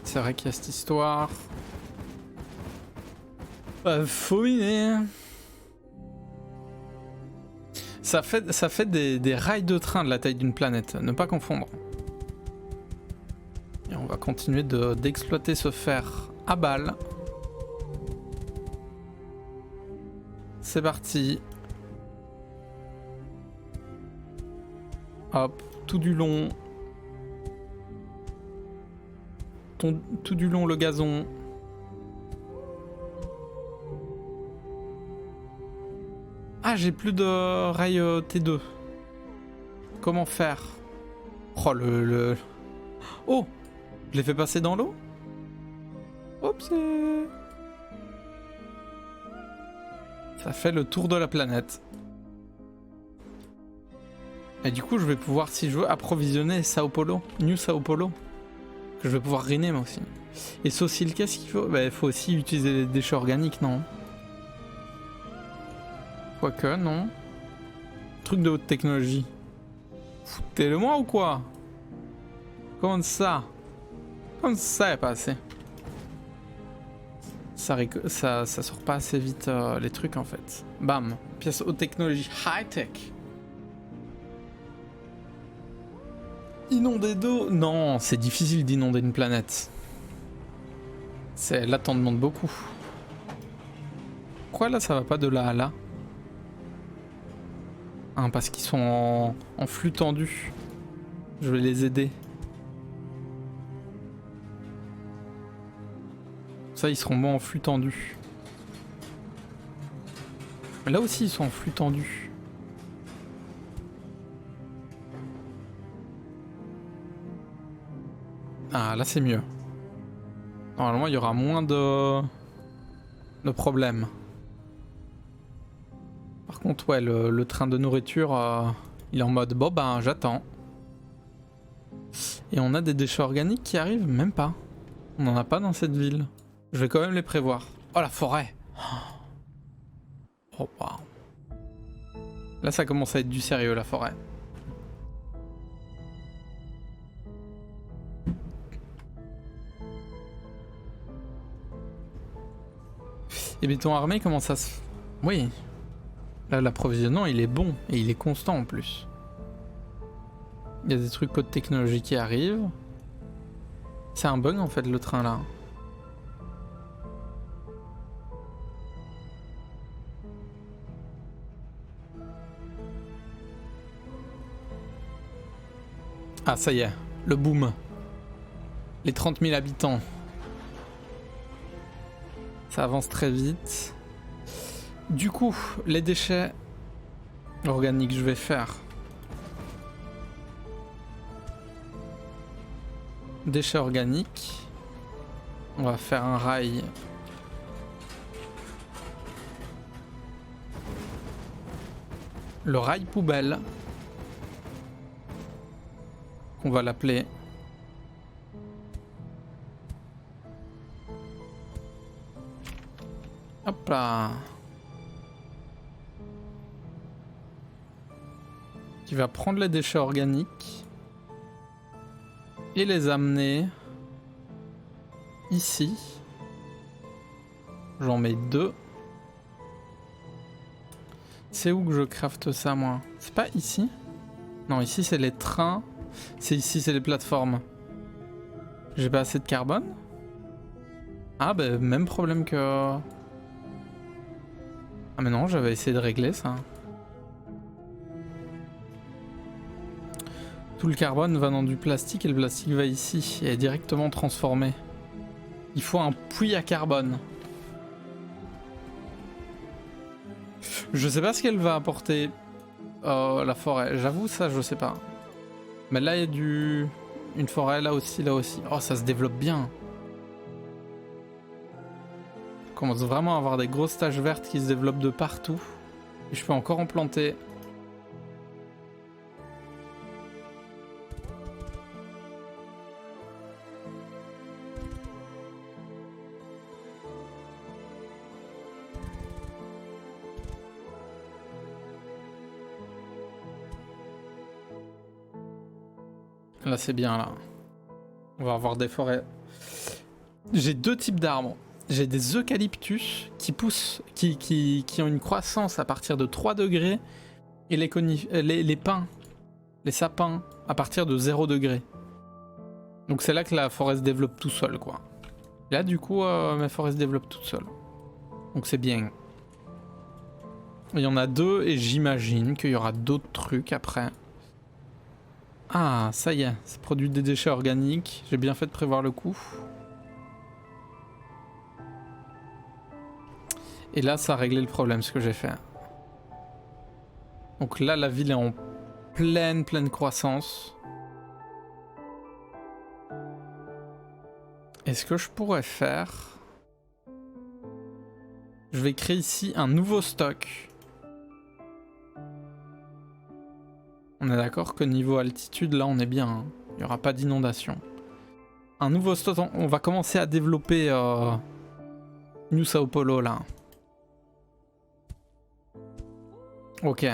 C'est vrai qu'il y a cette histoire. Faut miner. Ça fait des rails de train de la taille d'une planète, ne pas confondre. Et on va continuer d'exploiter ce fer à balles. C'est parti. Hop, tout du long. Tout du long le gazon. Ah, j'ai plus de rail T2. Comment faire? Oh, Oh, je l'ai fait passer dans l'eau? Oups. Ça fait le tour de la planète. Et du coup, je vais pouvoir, si je veux, approvisionner Sao Paulo, New Sao Paulo. Que je vais pouvoir rainer moi aussi. Et Socil, qu'est-ce qu'il faut? Bah, il faut aussi utiliser les déchets organiques, non? Quoique, non. Truc de haute technologie. Foutez-le moi ou quoi? Comment ça? Comme ça, y'a pas assez. Ça sort pas assez vite les trucs en fait. Bam. Pièce haute technologie. High tech. Inonder d'eau? Non, c'est difficile d'inonder une planète. Là, t'en demandes beaucoup. Pourquoi là, ça va pas de là à là? Hein, parce qu'ils sont en flux tendu. Je vais les aider. Ça, ils seront bons en flux tendu. Mais là aussi, ils sont en flux tendu. Ah, là, c'est mieux. Normalement, il y aura moins de problèmes. Par contre, ouais, le train de nourriture, il est en mode, bon, ben, j'attends. Et on a des déchets organiques qui arrivent? Même pas. On n'en a pas dans cette ville. Je vais quand même les prévoir. Oh, la forêt! Oh, wow. Là, ça commence à être du sérieux, la forêt. Et béton armé, comment ça se... Oui. Là, l'approvisionnement, il est bon. Et il est constant, en plus. Il y a des trucs haute technologie qui arrivent. C'est un bug en fait le train là. Ah ça y est, le boom. Les 30 000 habitants. Ça avance très vite. Du coup, les déchets organiques, je vais faire déchets organiques. On va faire un rail. Le rail poubelle. Qu'on va l'appeler. Hop là. Qui va prendre les déchets organiques et les amener ici. J'en mets 2. C'est où que je crafte ça moi? C'est pas ici? Non, ici c'est les trains. C'est ici, c'est les plateformes. J'ai pas assez de carbone? Ah bah même problème que... Ah mais non, j'avais essayé de régler ça. Tout le carbone va dans du plastique et le plastique va ici et est directement transformé. Il faut un puits à carbone. Je sais pas ce qu'elle va apporter la forêt. J'avoue ça, je sais pas. Mais là il y a une forêt, là aussi, là aussi. Oh ça se développe bien. On commence vraiment à avoir des grosses taches vertes qui se développent de partout. Et je peux encore en planter. Là c'est bien là. On va avoir des forêts. J'ai 2 types d'arbres. J'ai des eucalyptus qui poussent, qui ont une croissance à partir de 3 degrés et les pins, les sapins à partir de 0 degrés. Donc c'est là que la forêt se développe tout seul quoi. Et là du coup ma forêt se développe toute seule. Donc c'est bien. Il y en a 2 et j'imagine qu'il y aura d'autres trucs après. Ah, ça y est, ça produit des déchets organiques. J'ai bien fait de prévoir le coup. Et là, ça a réglé le problème, ce que j'ai fait. Donc là, la ville est en pleine croissance. Est-ce que je pourrais faire... Je vais créer ici un nouveau stock. On est d'accord que niveau altitude, là, on est bien. Hein. Il n'y aura pas d'inondation. Un nouveau stock, on va commencer à développer New Sao Paulo, là. Ok.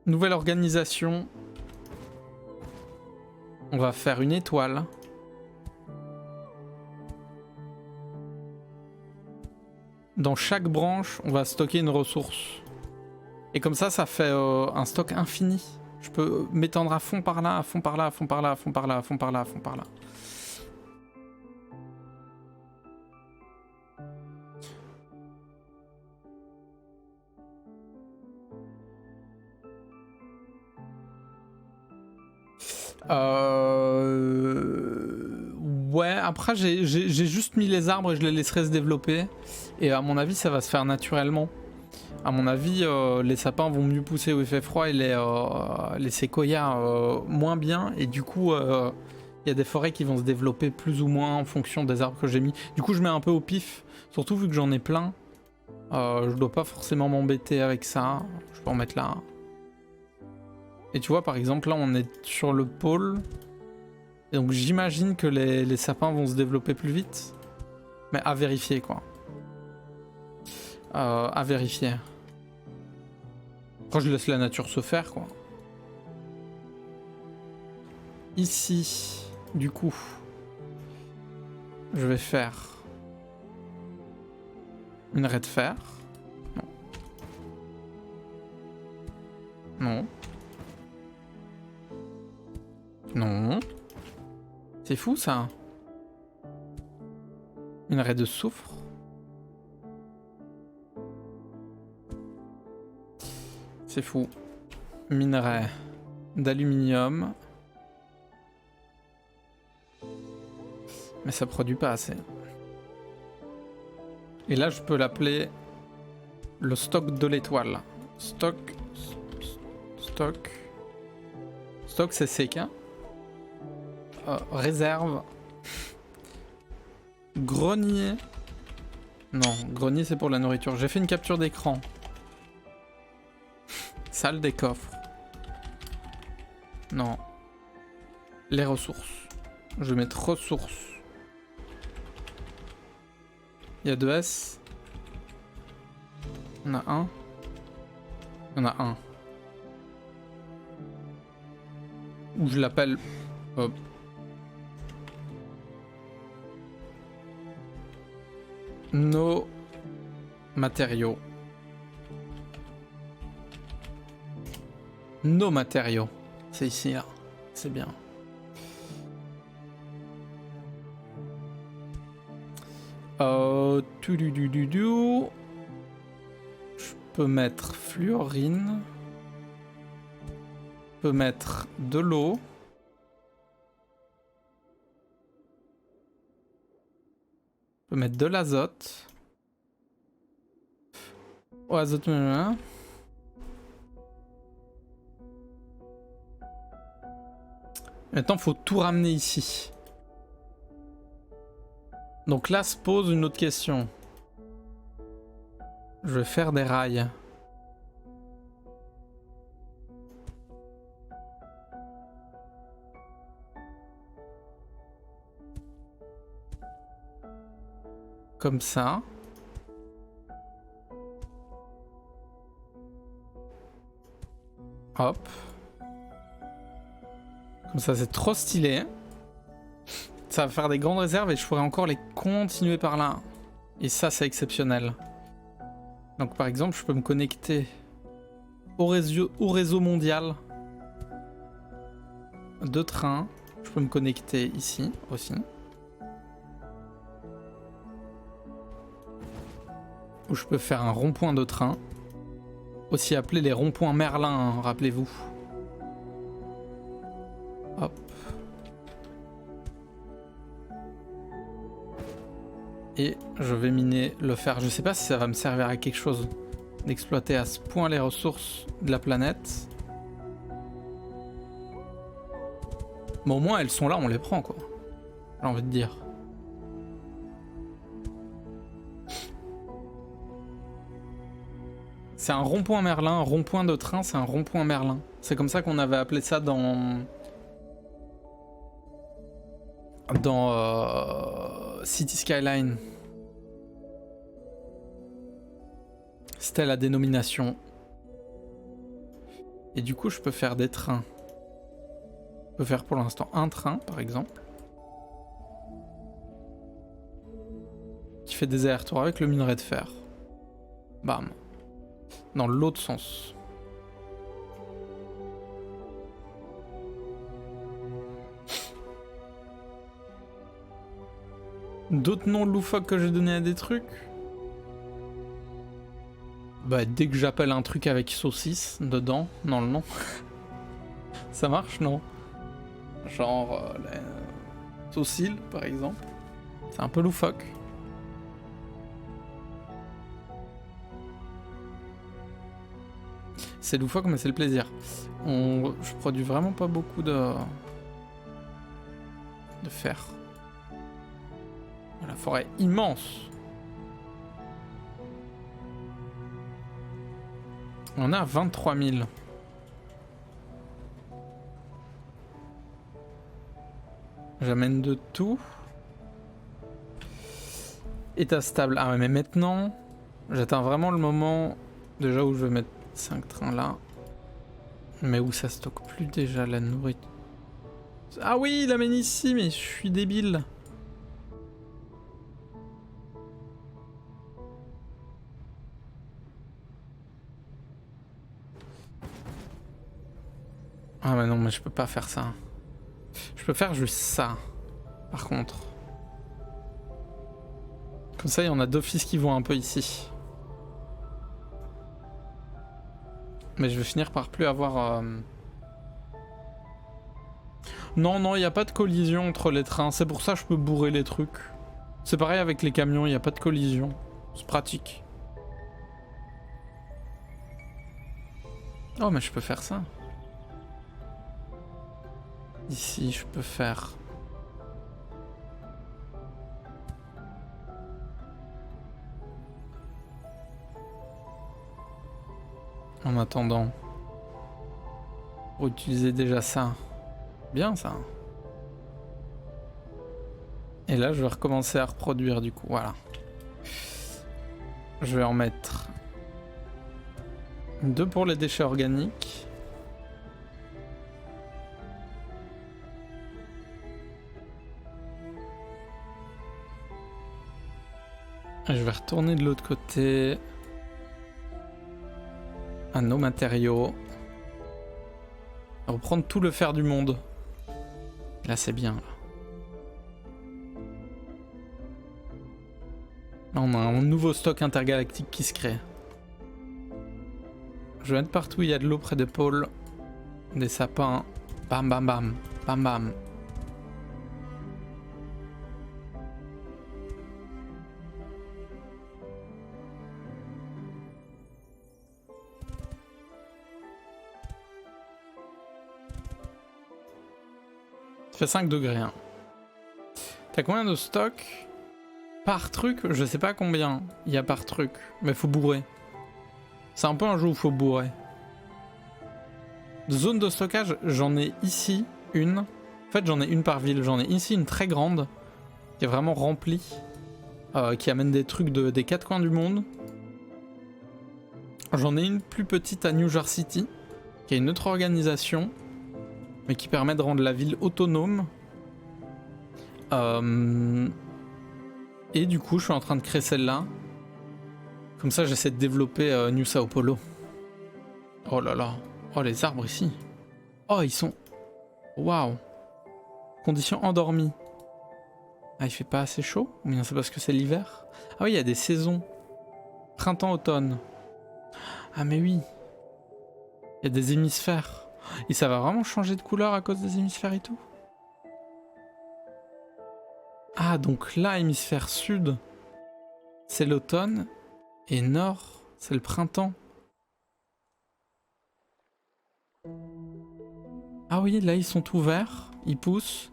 Nouvelle organisation. On va faire une étoile. Dans chaque branche, on va stocker une ressource. Et comme ça fait un stock infini. Je peux m'étendre à fond par là, à fond par là, à fond par là, à fond par là, à fond par là, à fond par là. Ouais, après j'ai juste mis les arbres et je les laisserai se développer. Et à mon avis, ça va se faire naturellement. À mon avis, les sapins vont mieux pousser où il fait froid et les séquoias moins bien. Et du coup, il y a des forêts qui vont se développer plus ou moins en fonction des arbres que j'ai mis. Du coup, je mets un peu au pif. Surtout vu que j'en ai plein. Je dois pas forcément m'embêter avec ça. Je peux en mettre là. Et tu vois, par exemple, là, on est sur le pôle. Et donc, j'imagine que les sapins vont se développer plus vite. Mais à vérifier, quoi. À vérifier. Après, je laisse la nature se faire, quoi. Ici, du coup, je vais faire une raie de fer. Non. Non. C'est fou ça. Une raie de soufre. C'est fou. Minerai d'aluminium. Mais ça produit pas assez. Et là, je peux l'appeler le stock de l'étoile. Stock, c'est sec. Hein. Réserve. Grenier. Non, grenier c'est pour la nourriture. J'ai fait une capture d'écran. Salle des coffres. Non. Les ressources. Je vais mettre ressources. Il y a 2 S. On a un. On a un. Ou je l'appelle... Hop. Nos matériaux. Nos matériaux. C'est ici, là. C'est bien. Je peux mettre fluorine. Je peux mettre de l'eau. Je peux mettre de l'azote. Oh, azote. Maintenant, il faut tout ramener ici. Donc là se pose une autre question. Je vais faire des rails. Comme ça. Hop. Comme ça, c'est trop stylé. Ça va faire des grandes réserves et je pourrais encore les continuer par là. Et ça, c'est exceptionnel. Donc par exemple, je peux me connecter au réseau mondial de trains. Je peux me connecter ici aussi. Où je peux faire un rond-point de train. Aussi appelé les ronds-points Merlin, hein, rappelez-vous. Hop. Et je vais miner le fer. Je sais pas si ça va me servir à quelque chose d'exploiter à ce point les ressources de la planète. Mais au moins elles sont là, on les prend quoi. J'ai envie de dire. C'est un rond-point Merlin, rond-point de train, c'est un rond-point Merlin. C'est comme ça qu'on avait appelé ça dans City Skyline. C'était la dénomination. Et du coup, je peux faire des trains. Je peux faire pour l'instant un train, par exemple. Qui fait des allers-retours avec le minerai de fer. Bam. Dans l'autre sens. D'autres noms loufoques que j'ai donné à des trucs. Bah dès que j'appelle un truc avec saucisse dedans, dans le nom. Ça marche, non? Genre les saucils par exemple. C'est un peu loufoque. C'est loufoque mais c'est le plaisir. Je produis vraiment pas beaucoup de fer. La forêt immense. On a 23 000. J'amène de tout. État stable. Ah ouais, mais maintenant, j'atteins vraiment le moment déjà où je vais mettre 5 trains là. Mais où ça stocke plus déjà la nourriture. Ah oui, il l'amène ici, mais je suis débile. Ah mais non, mais je peux pas faire ça. Je peux faire juste ça, par contre. Comme ça, il y en a d'office qui vont un peu ici. Mais je vais finir par plus avoir... Non, non, il n'y a pas de collision entre les trains. C'est pour ça que je peux bourrer les trucs. C'est pareil avec les camions, il n'y a pas de collision. C'est pratique. Oh, mais je peux faire ça. Ici, je peux faire... En attendant. Pour utiliser déjà ça. Bien ça. Et là, je vais recommencer à reproduire du coup. Voilà. Je vais en mettre 2 pour les déchets organiques. Et je vais retourner de l'autre côté à nos matériaux. Reprendre tout le fer du monde. Là, c'est bien. Là, on a un nouveau stock intergalactique qui se crée. Je vais mettre partout où il y a de l'eau près des pôles. Des sapins. Bam, bam, bam. Bam, bam. Ça fait 5 degrés. Hein. T'as combien de stock par truc? Je sais pas combien il y a par truc, mais faut bourrer. C'est un peu un jeu où faut bourrer. Zone de stockage, j'en ai ici une. En fait, j'en ai une par ville. J'en ai ici une très grande qui est vraiment remplie, qui amène des trucs des 4 coins du monde. J'en ai une plus petite à New Jersey City, qui a une autre organisation, mais qui permet de rendre la ville autonome. Et du coup, je suis en train de créer celle-là. Comme ça, j'essaie de développer New Sao Paulo. Oh là là. Oh, les arbres ici. Oh, ils sont... Waouh. Conditions endormies. Ah, il fait pas assez chaud? Ou bien c'est parce que c'est l'hiver? Ah oui, il y a des saisons. Printemps-automne. Ah mais oui. Il y a des hémisphères. Et ça va vraiment changer de couleur à cause des hémisphères et tout? Ah, donc là, hémisphère sud, c'est l'automne. Et nord, c'est le printemps. Ah oui, là, ils sont tout verts. Ils poussent.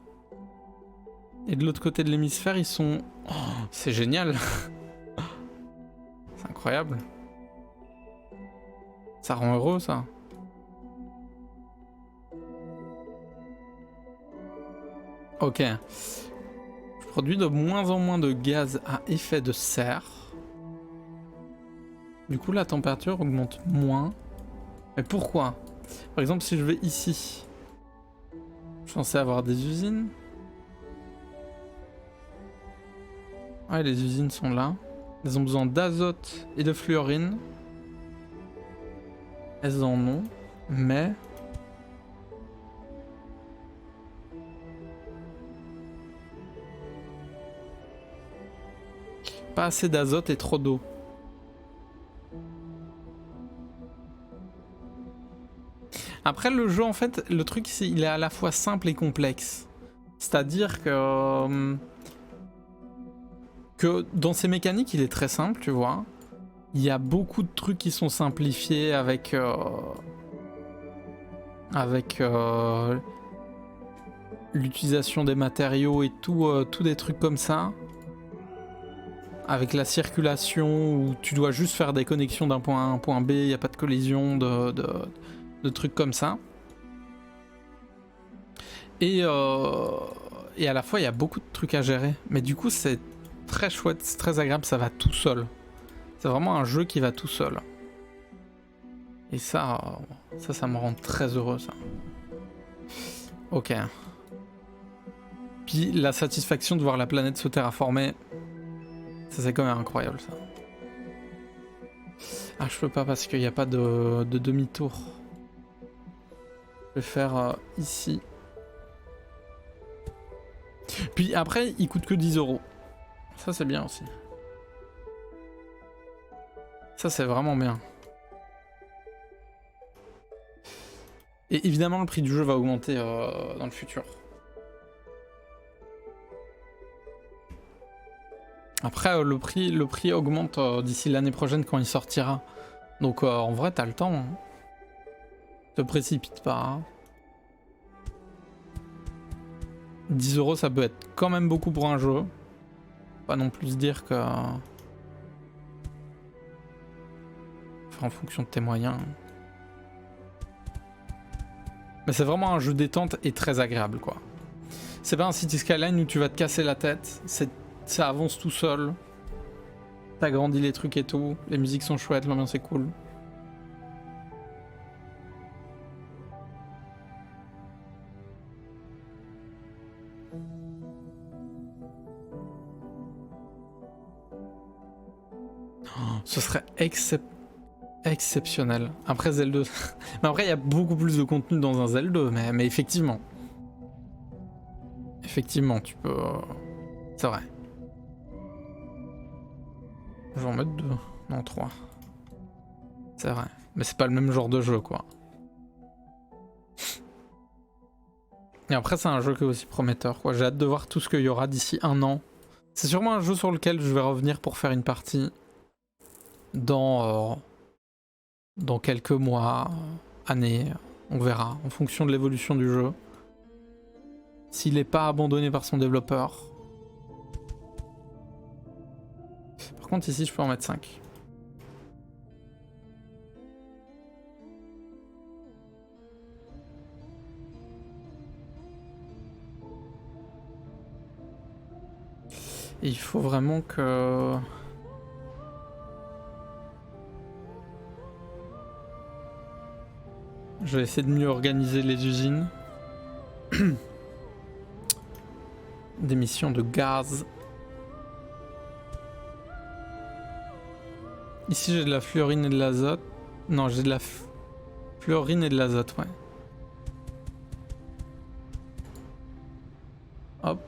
Et de l'autre côté de l'hémisphère, ils sont... Oh, c'est génial. C'est incroyable. Ça rend heureux, ça. Ok. Je produis de moins en moins de gaz à effet de serre. Du coup, la température augmente moins. Mais pourquoi? Par exemple, si je vais ici, je suis censé avoir des usines. Ouais, les usines sont là. Elles ont besoin d'azote et de fluorine. Elles en ont, mais... pas assez d'azote et trop d'eau. Après le jeu, en fait, le truc, il est à la fois simple et complexe. C'est-à-dire que dans ses mécaniques, il est très simple, tu vois. Il y a beaucoup de trucs qui sont simplifiés avec l'utilisation des matériaux et tout des trucs comme ça. Avec la circulation où tu dois juste faire des connexions d'un point A à un point B, il n'y a pas de collision, de trucs comme ça. Et à la fois, il y a beaucoup de trucs à gérer. Mais du coup, c'est très chouette, c'est très agréable, ça va tout seul. C'est vraiment un jeu qui va tout seul. Et ça me rend très heureux, ça. Ok. Puis la satisfaction de voir la planète se terraformer, ça c'est quand même incroyable ça. Ah je peux pas parce qu'il n'y a pas de demi-tour. Je vais faire ici. Puis après il coûte que 10 €. Ça c'est bien aussi. Ça c'est vraiment bien. Et évidemment le prix du jeu va augmenter dans le futur. Après le prix augmente d'ici l'année prochaine quand il sortira. Donc en vrai t'as le temps. Hein. Te précipite pas. Hein. 10 € ça peut être quand même beaucoup pour un jeu. Pas non plus dire que... Enfin, en fonction de tes moyens. Mais c'est vraiment un jeu détente et très agréable quoi. C'est pas un City Skyline où tu vas te casser la tête. Ça avance tout seul. T'agrandis les trucs et tout. Les musiques sont chouettes, l'ambiance est cool. Ce serait exceptionnel. Après Zelda... mais après il y a beaucoup plus de contenu dans un Zelda, mais effectivement. Effectivement, tu peux... C'est vrai. Je vais en mettre 2. Non, 3. C'est vrai. Mais c'est pas le même genre de jeu, quoi. Et après, c'est un jeu qui est aussi prometteur, quoi. J'ai hâte de voir tout ce qu'il y aura d'ici 1 an. C'est sûrement un jeu sur lequel je vais revenir pour faire une partie dans quelques mois, années. On verra, en fonction de l'évolution du jeu. S'il n'est pas abandonné par son développeur. Par contre, ici, je peux en mettre 5. Et il faut vraiment que... Je vais essayer de mieux organiser les usines. D'émissions de gaz. Ici j'ai de la fluorine et de l'azote. Non, j'ai de la fluorine et de l'azote, ouais. Hop.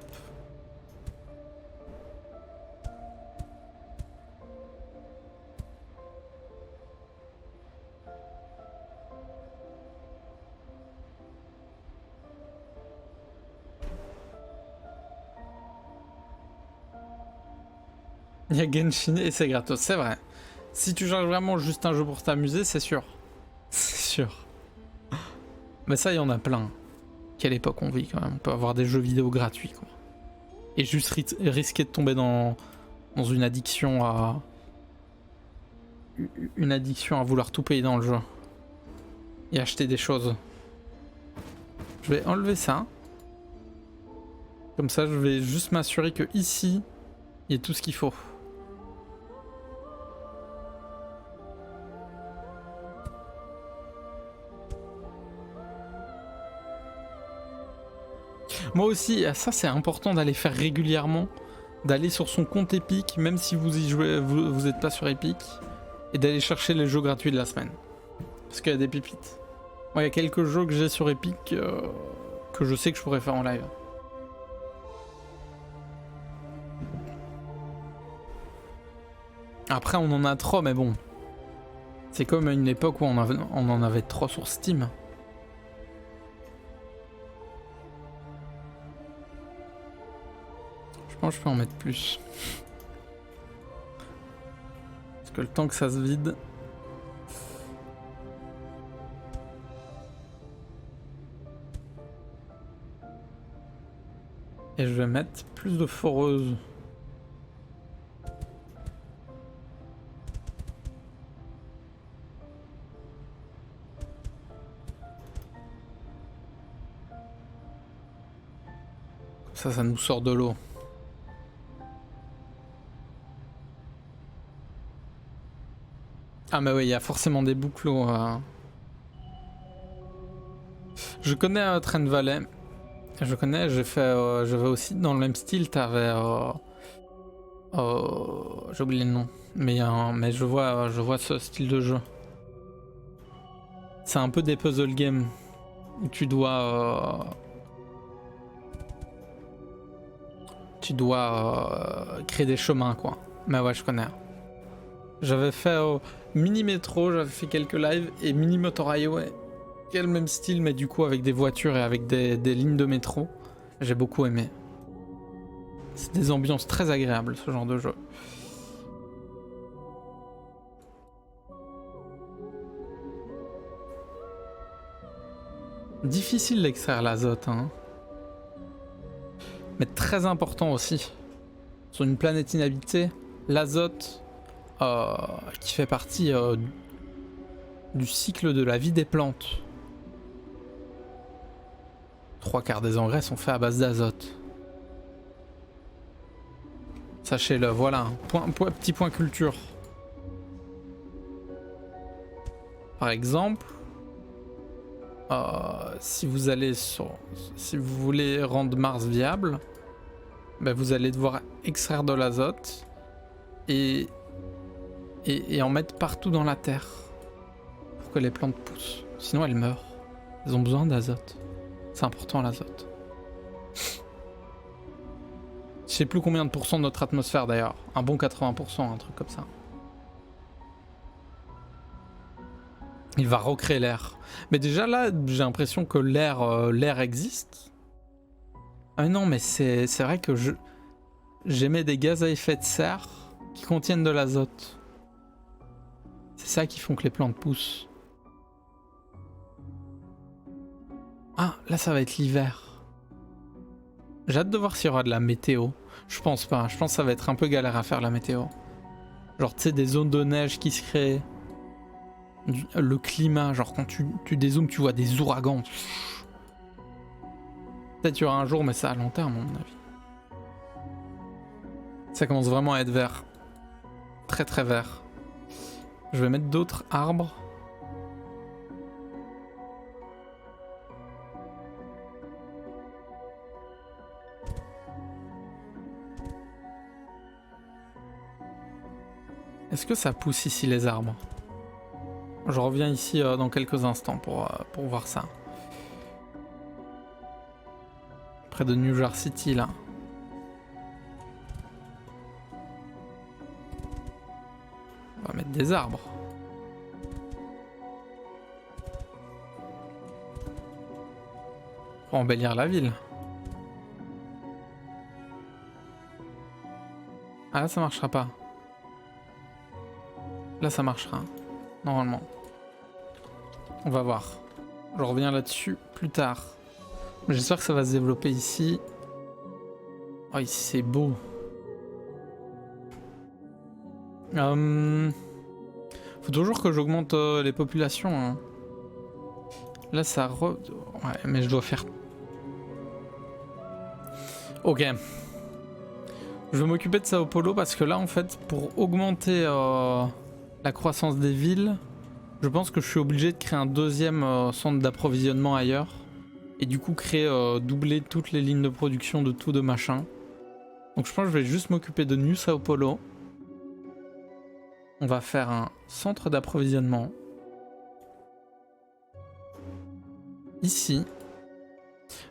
Il y a Genshin et c'est gratos, c'est vrai. Si tu cherches vraiment juste un jeu pour t'amuser, c'est sûr. C'est sûr. Mais ça, il y en a plein. Quelle époque on vit quand même. On peut avoir des jeux vidéo gratuits, quoi. Et juste risquer de tomber dans une addiction à... Une addiction à vouloir tout payer dans le jeu. Et acheter des choses. Je vais enlever ça. Comme ça, je vais juste m'assurer que ici, il y a tout ce qu'il faut. Moi aussi, ça c'est important d'aller faire régulièrement, d'aller sur son compte Epic, même si vous y jouez, vous êtes pas sur Epic, et d'aller chercher les jeux gratuits de la semaine. Parce qu'il y a des pépites. Moi, il y a quelques jeux que j'ai sur Epic que je sais que je pourrais faire en live. Après, on en a trop, mais bon. C'est comme à une époque où on en avait 3 sur Steam. Je pense que je peux en mettre plus. Parce que le temps que ça se vide... Et je vais mettre plus de foreuse. Comme ça nous sort de l'eau. Ah mais oui, il y a forcément des boucles. Je connais Trent Valley. Je connais, j'ai fait, je vais aussi dans le même style, t'avais... j'ai oublié le nom, mais je vois ce style de jeu. C'est un peu des puzzle games, où tu dois créer des chemins, quoi. Mais ouais, je connais. J'avais fait Mini Metro, j'avais fait quelques lives, et Mini Motor Highway, qui est le même style, mais du coup avec des voitures et avec des lignes de métro. J'ai beaucoup aimé. C'est des ambiances très agréables, ce genre de jeu. Difficile d'extraire l'azote, hein. Mais très important aussi. Sur une planète inhabitée, l'azote qui fait partie du cycle de la vie des plantes. 3/4 des engrais sont faits à base d'azote. Sachez-le, voilà, petit point culture. Par exemple, si vous voulez rendre Mars viable, ben vous allez devoir extraire de l'azote et en mettre partout dans la terre pour que les plantes poussent. Sinon elles meurent. Elles ont besoin d'azote. C'est important l'azote. Je sais plus combien de pourcents de notre atmosphère d'ailleurs. Un bon 80%, un truc comme ça. Il va recréer l'air. Mais déjà là, j'ai l'impression que l'air existe. Ah non, mais c'est vrai que j'émets des gaz à effet de serre qui contiennent de l'azote. C'est ça qui font que les plantes poussent. Ah, là ça va être l'hiver. J'ai hâte de voir s'il y aura de la météo. Je pense pas, je pense que ça va être un peu galère à faire la météo. Genre tu sais, des zones de neige qui se créent. Le climat, genre quand tu dézoomes, tu vois des ouragans. Peut-être qu'il y aura un jour, mais c'est à long terme à mon avis. Ça commence vraiment à être vert. Très très vert. Je vais mettre d'autres arbres. Est-ce que ça pousse ici les arbres? Je reviens ici dans quelques instants pour voir ça. Près de New York City là. On va mettre des arbres. Pour embellir la ville. Ah là ça marchera pas. Là ça marchera. Normalement. On va voir. Je reviens là-dessus plus tard. J'espère que ça va se développer ici. Oh, ici c'est beau. Faut toujours que j'augmente les populations. Hein. Là ça Ouais, mais je dois faire... Ok. Je vais m'occuper de Sao Paulo parce que là en fait, pour augmenter la croissance des villes, je pense que je suis obligé de créer un deuxième centre d'approvisionnement ailleurs. Et du coup doubler toutes les lignes de production de tout de machin. Donc je pense que je vais juste m'occuper de New Sao Paulo. On va faire un centre d'approvisionnement. Ici.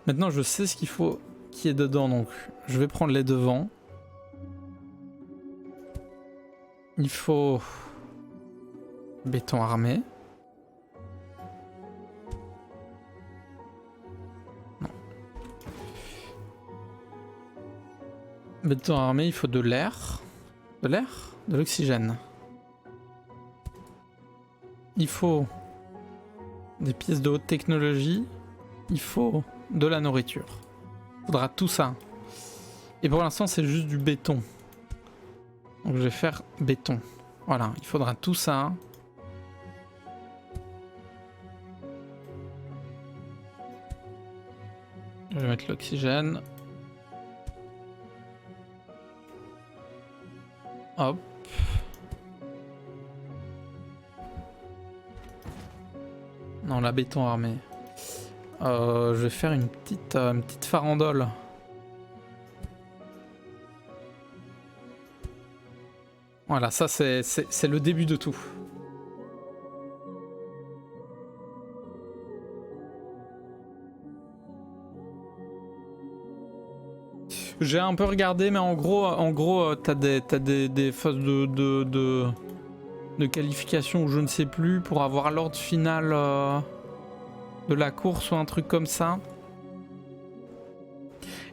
Maintenant je sais ce qu'il faut qui est dedans, donc je vais prendre les devants. Il faut béton armé. Non. Béton armé, il faut de l'air. De l'air? De l'oxygène. Il faut des pièces de haute technologie. Il faut de la nourriture. Il faudra tout ça. Et pour l'instant, c'est juste du béton. Donc je vais faire béton. Voilà, il faudra tout ça. Je vais mettre l'oxygène. Hop. Non, la béton armé. Je vais faire une petite farandole. Voilà, ça c'est le début de tout. J'ai un peu regardé, mais en gros, t'as des phases de qualification ou je ne sais plus pour avoir l'ordre final de la course ou un truc comme ça.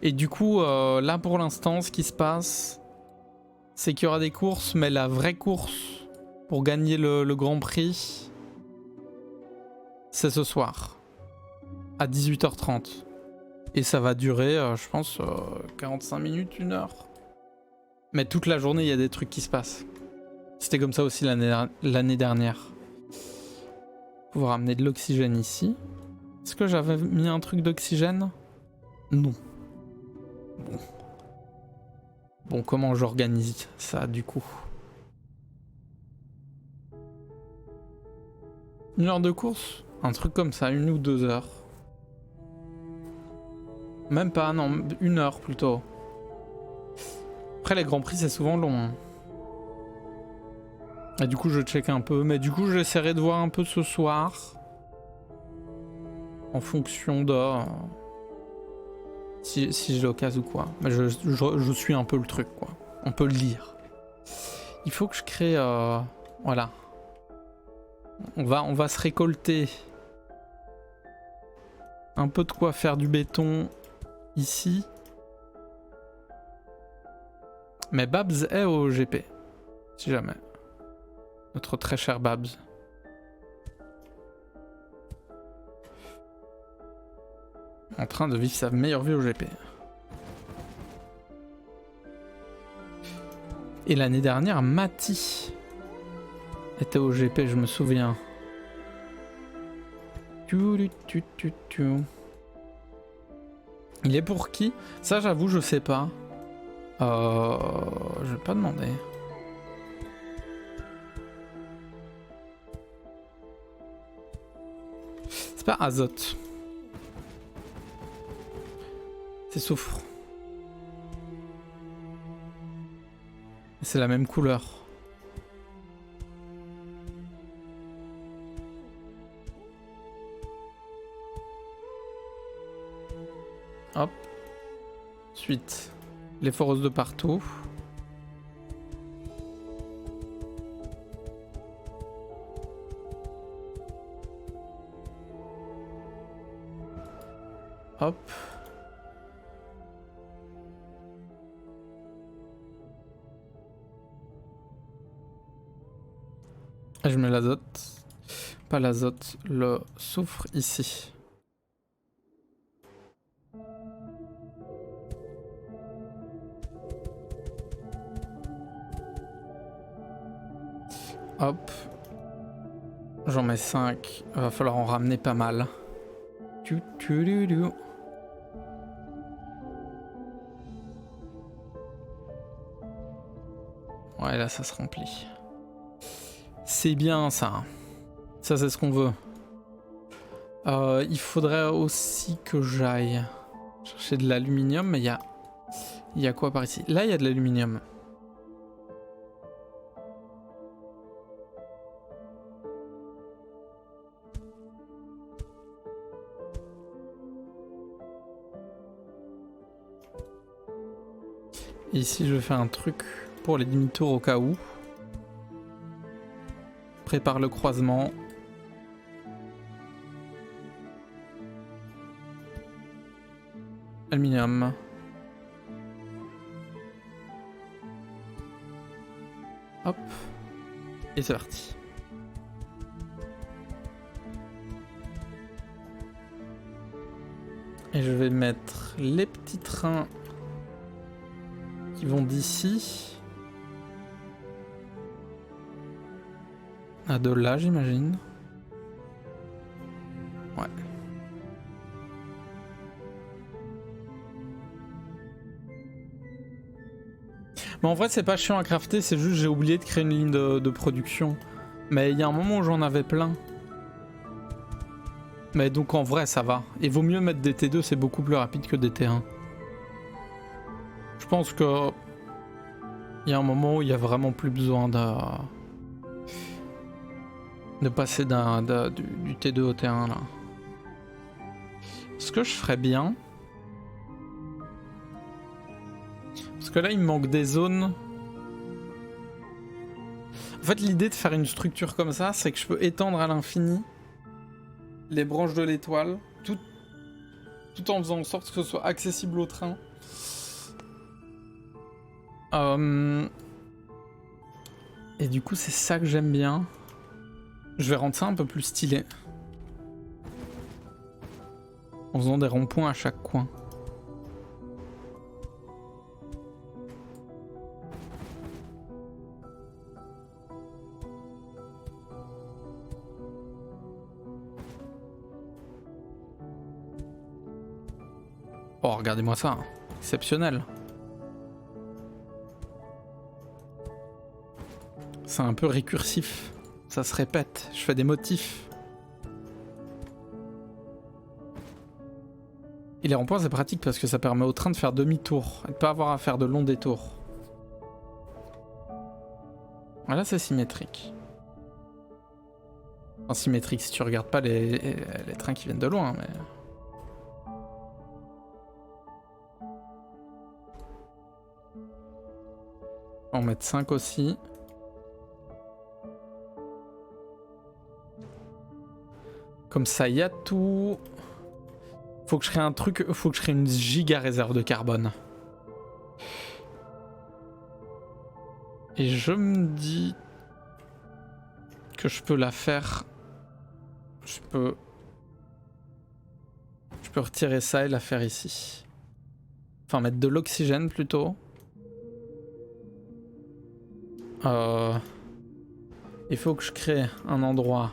Et du coup, là pour l'instant, ce qui se passe, c'est qu'il y aura des courses, mais la vraie course pour gagner le Grand Prix, c'est ce soir, à 18h30. Et ça va durer, je pense, 45 minutes, 1 heure. Mais toute la journée, il y a des trucs qui se passent. C'était comme ça aussi l'année dernière. Pouvoir amener de l'oxygène ici. Est-ce que j'avais mis un truc d'oxygène? Non. Bon, comment j'organise ça du coup? 1 heure de course? Un truc comme ça, 1 ou 2 heures. Même pas, non, 1 heure plutôt. Après les Grands Prix c'est souvent long. Hein. Et du coup je check un peu, mais du coup j'essaierai de voir un peu ce soir. En fonction de... si j'ai l'occasion ou quoi. Mais je suis un peu le truc quoi. On peut le lire. Il faut que je crée... voilà. On va se récolter. Un peu de quoi faire du béton ici. Mais Babs est au GP. Si jamais. Notre très cher Babs. En train de vivre sa meilleure vie au GP. Et l'année dernière, Mati était au GP, je me souviens. Il est pour qui? Ça, j'avoue, je sais pas. Je vais pas demander. C'est pas azote. C'est soufre. C'est la même couleur. Hop. Suite. Les foreuses de partout. Hop. Et je mets l'azote. Pas l'azote, le soufre ici. Hop. J'en mets 5. Il va falloir en ramener pas mal. Ouais, là ça se remplit. C'est bien ça. Ça c'est ce qu'on veut. Il faudrait aussi que j'aille chercher de l'aluminium, mais il y a quoi par ici? Là il y a de l'aluminium. Ici je fais un truc pour les demi-tours au cas où. Prépare le croisement. Aluminium. Hop. Et c'est parti. Et je vais mettre les petits trains qui vont d'ici à de là, j'imagine. Ouais. Mais en vrai, c'est pas chiant à crafter, c'est juste j'ai oublié de créer une ligne de production. Mais il y a un moment où j'en avais plein. Mais donc en vrai ça va. Et vaut mieux mettre des T2, c'est beaucoup plus rapide que des T1. Je pense que il y a un moment où il y a vraiment plus besoin de passer du T2 au T1 là. Ce que je ferais bien, parce que là il me manque des zones. En fait l'idée de faire une structure comme ça, c'est que je peux étendre à l'infini les branches de l'étoile, tout en faisant en sorte que ce soit accessible au train. Et du coup c'est ça que j'aime bien. Je vais rendre ça un peu plus stylé. En faisant des ronds-points à chaque coin. Oh, regardez-moi ça. Exceptionnel. C'est un peu récursif. Ça se répète. Je fais des motifs. Et les ronds-points, c'est pratique parce que ça permet au train de faire demi-tour et de pas avoir à faire de longs détours. Voilà, c'est symétrique. Enfin, symétrique si tu regardes pas les trains qui viennent de loin, mais... On va en mettre 5 aussi. Comme ça, il y a tout. Faut que je crée un truc, faut que je crée une giga réserve de carbone. Et je me dis que je peux la faire. Je peux retirer ça et la faire ici. Enfin, mettre de l'oxygène plutôt. Il faut que je crée un endroit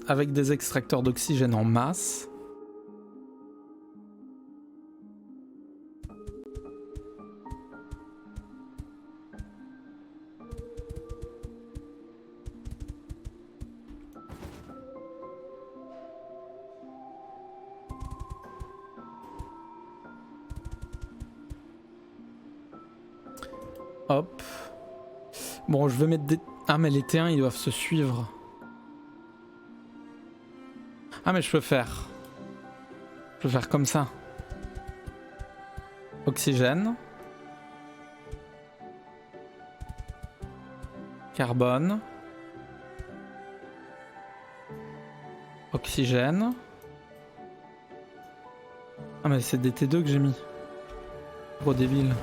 avec des extracteurs d'oxygène en masse. Hop. Bon, je vais mettre des... Ah, mais les T1, ils doivent se suivre. Ah, mais je peux faire... Je peux faire comme ça. Oxygène. Carbone. Oxygène. Ah, mais c'est des T2 que j'ai mis. Gros débile.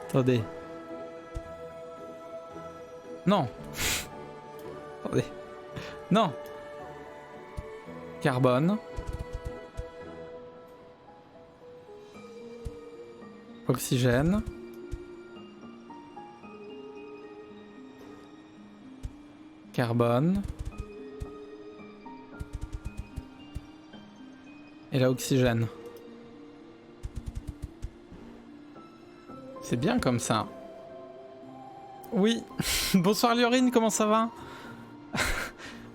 Attendez. Non. Attendez. Non. Carbone. Oxygène. Carbone. Et là, oxygène. C'est bien comme ça. Oui. Bonsoir Liorine, comment ça va?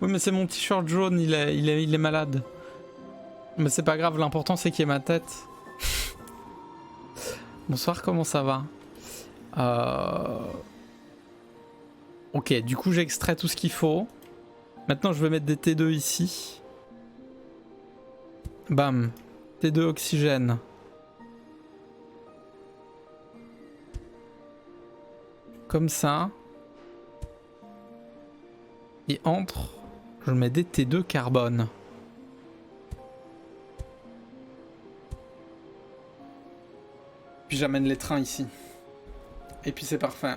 Oui, mais c'est mon t-shirt jaune, il est malade. Mais c'est pas grave, l'important c'est qu'il y ait ma tête. Bonsoir, comment ça va? Ok, du coup j'extrais tout ce qu'il faut. Maintenant je vais mettre des T2 ici. Bam. T2 oxygène. Comme ça. Et entre, je mets des T2 carbone. Puis j'amène les trains ici. Et puis c'est parfait.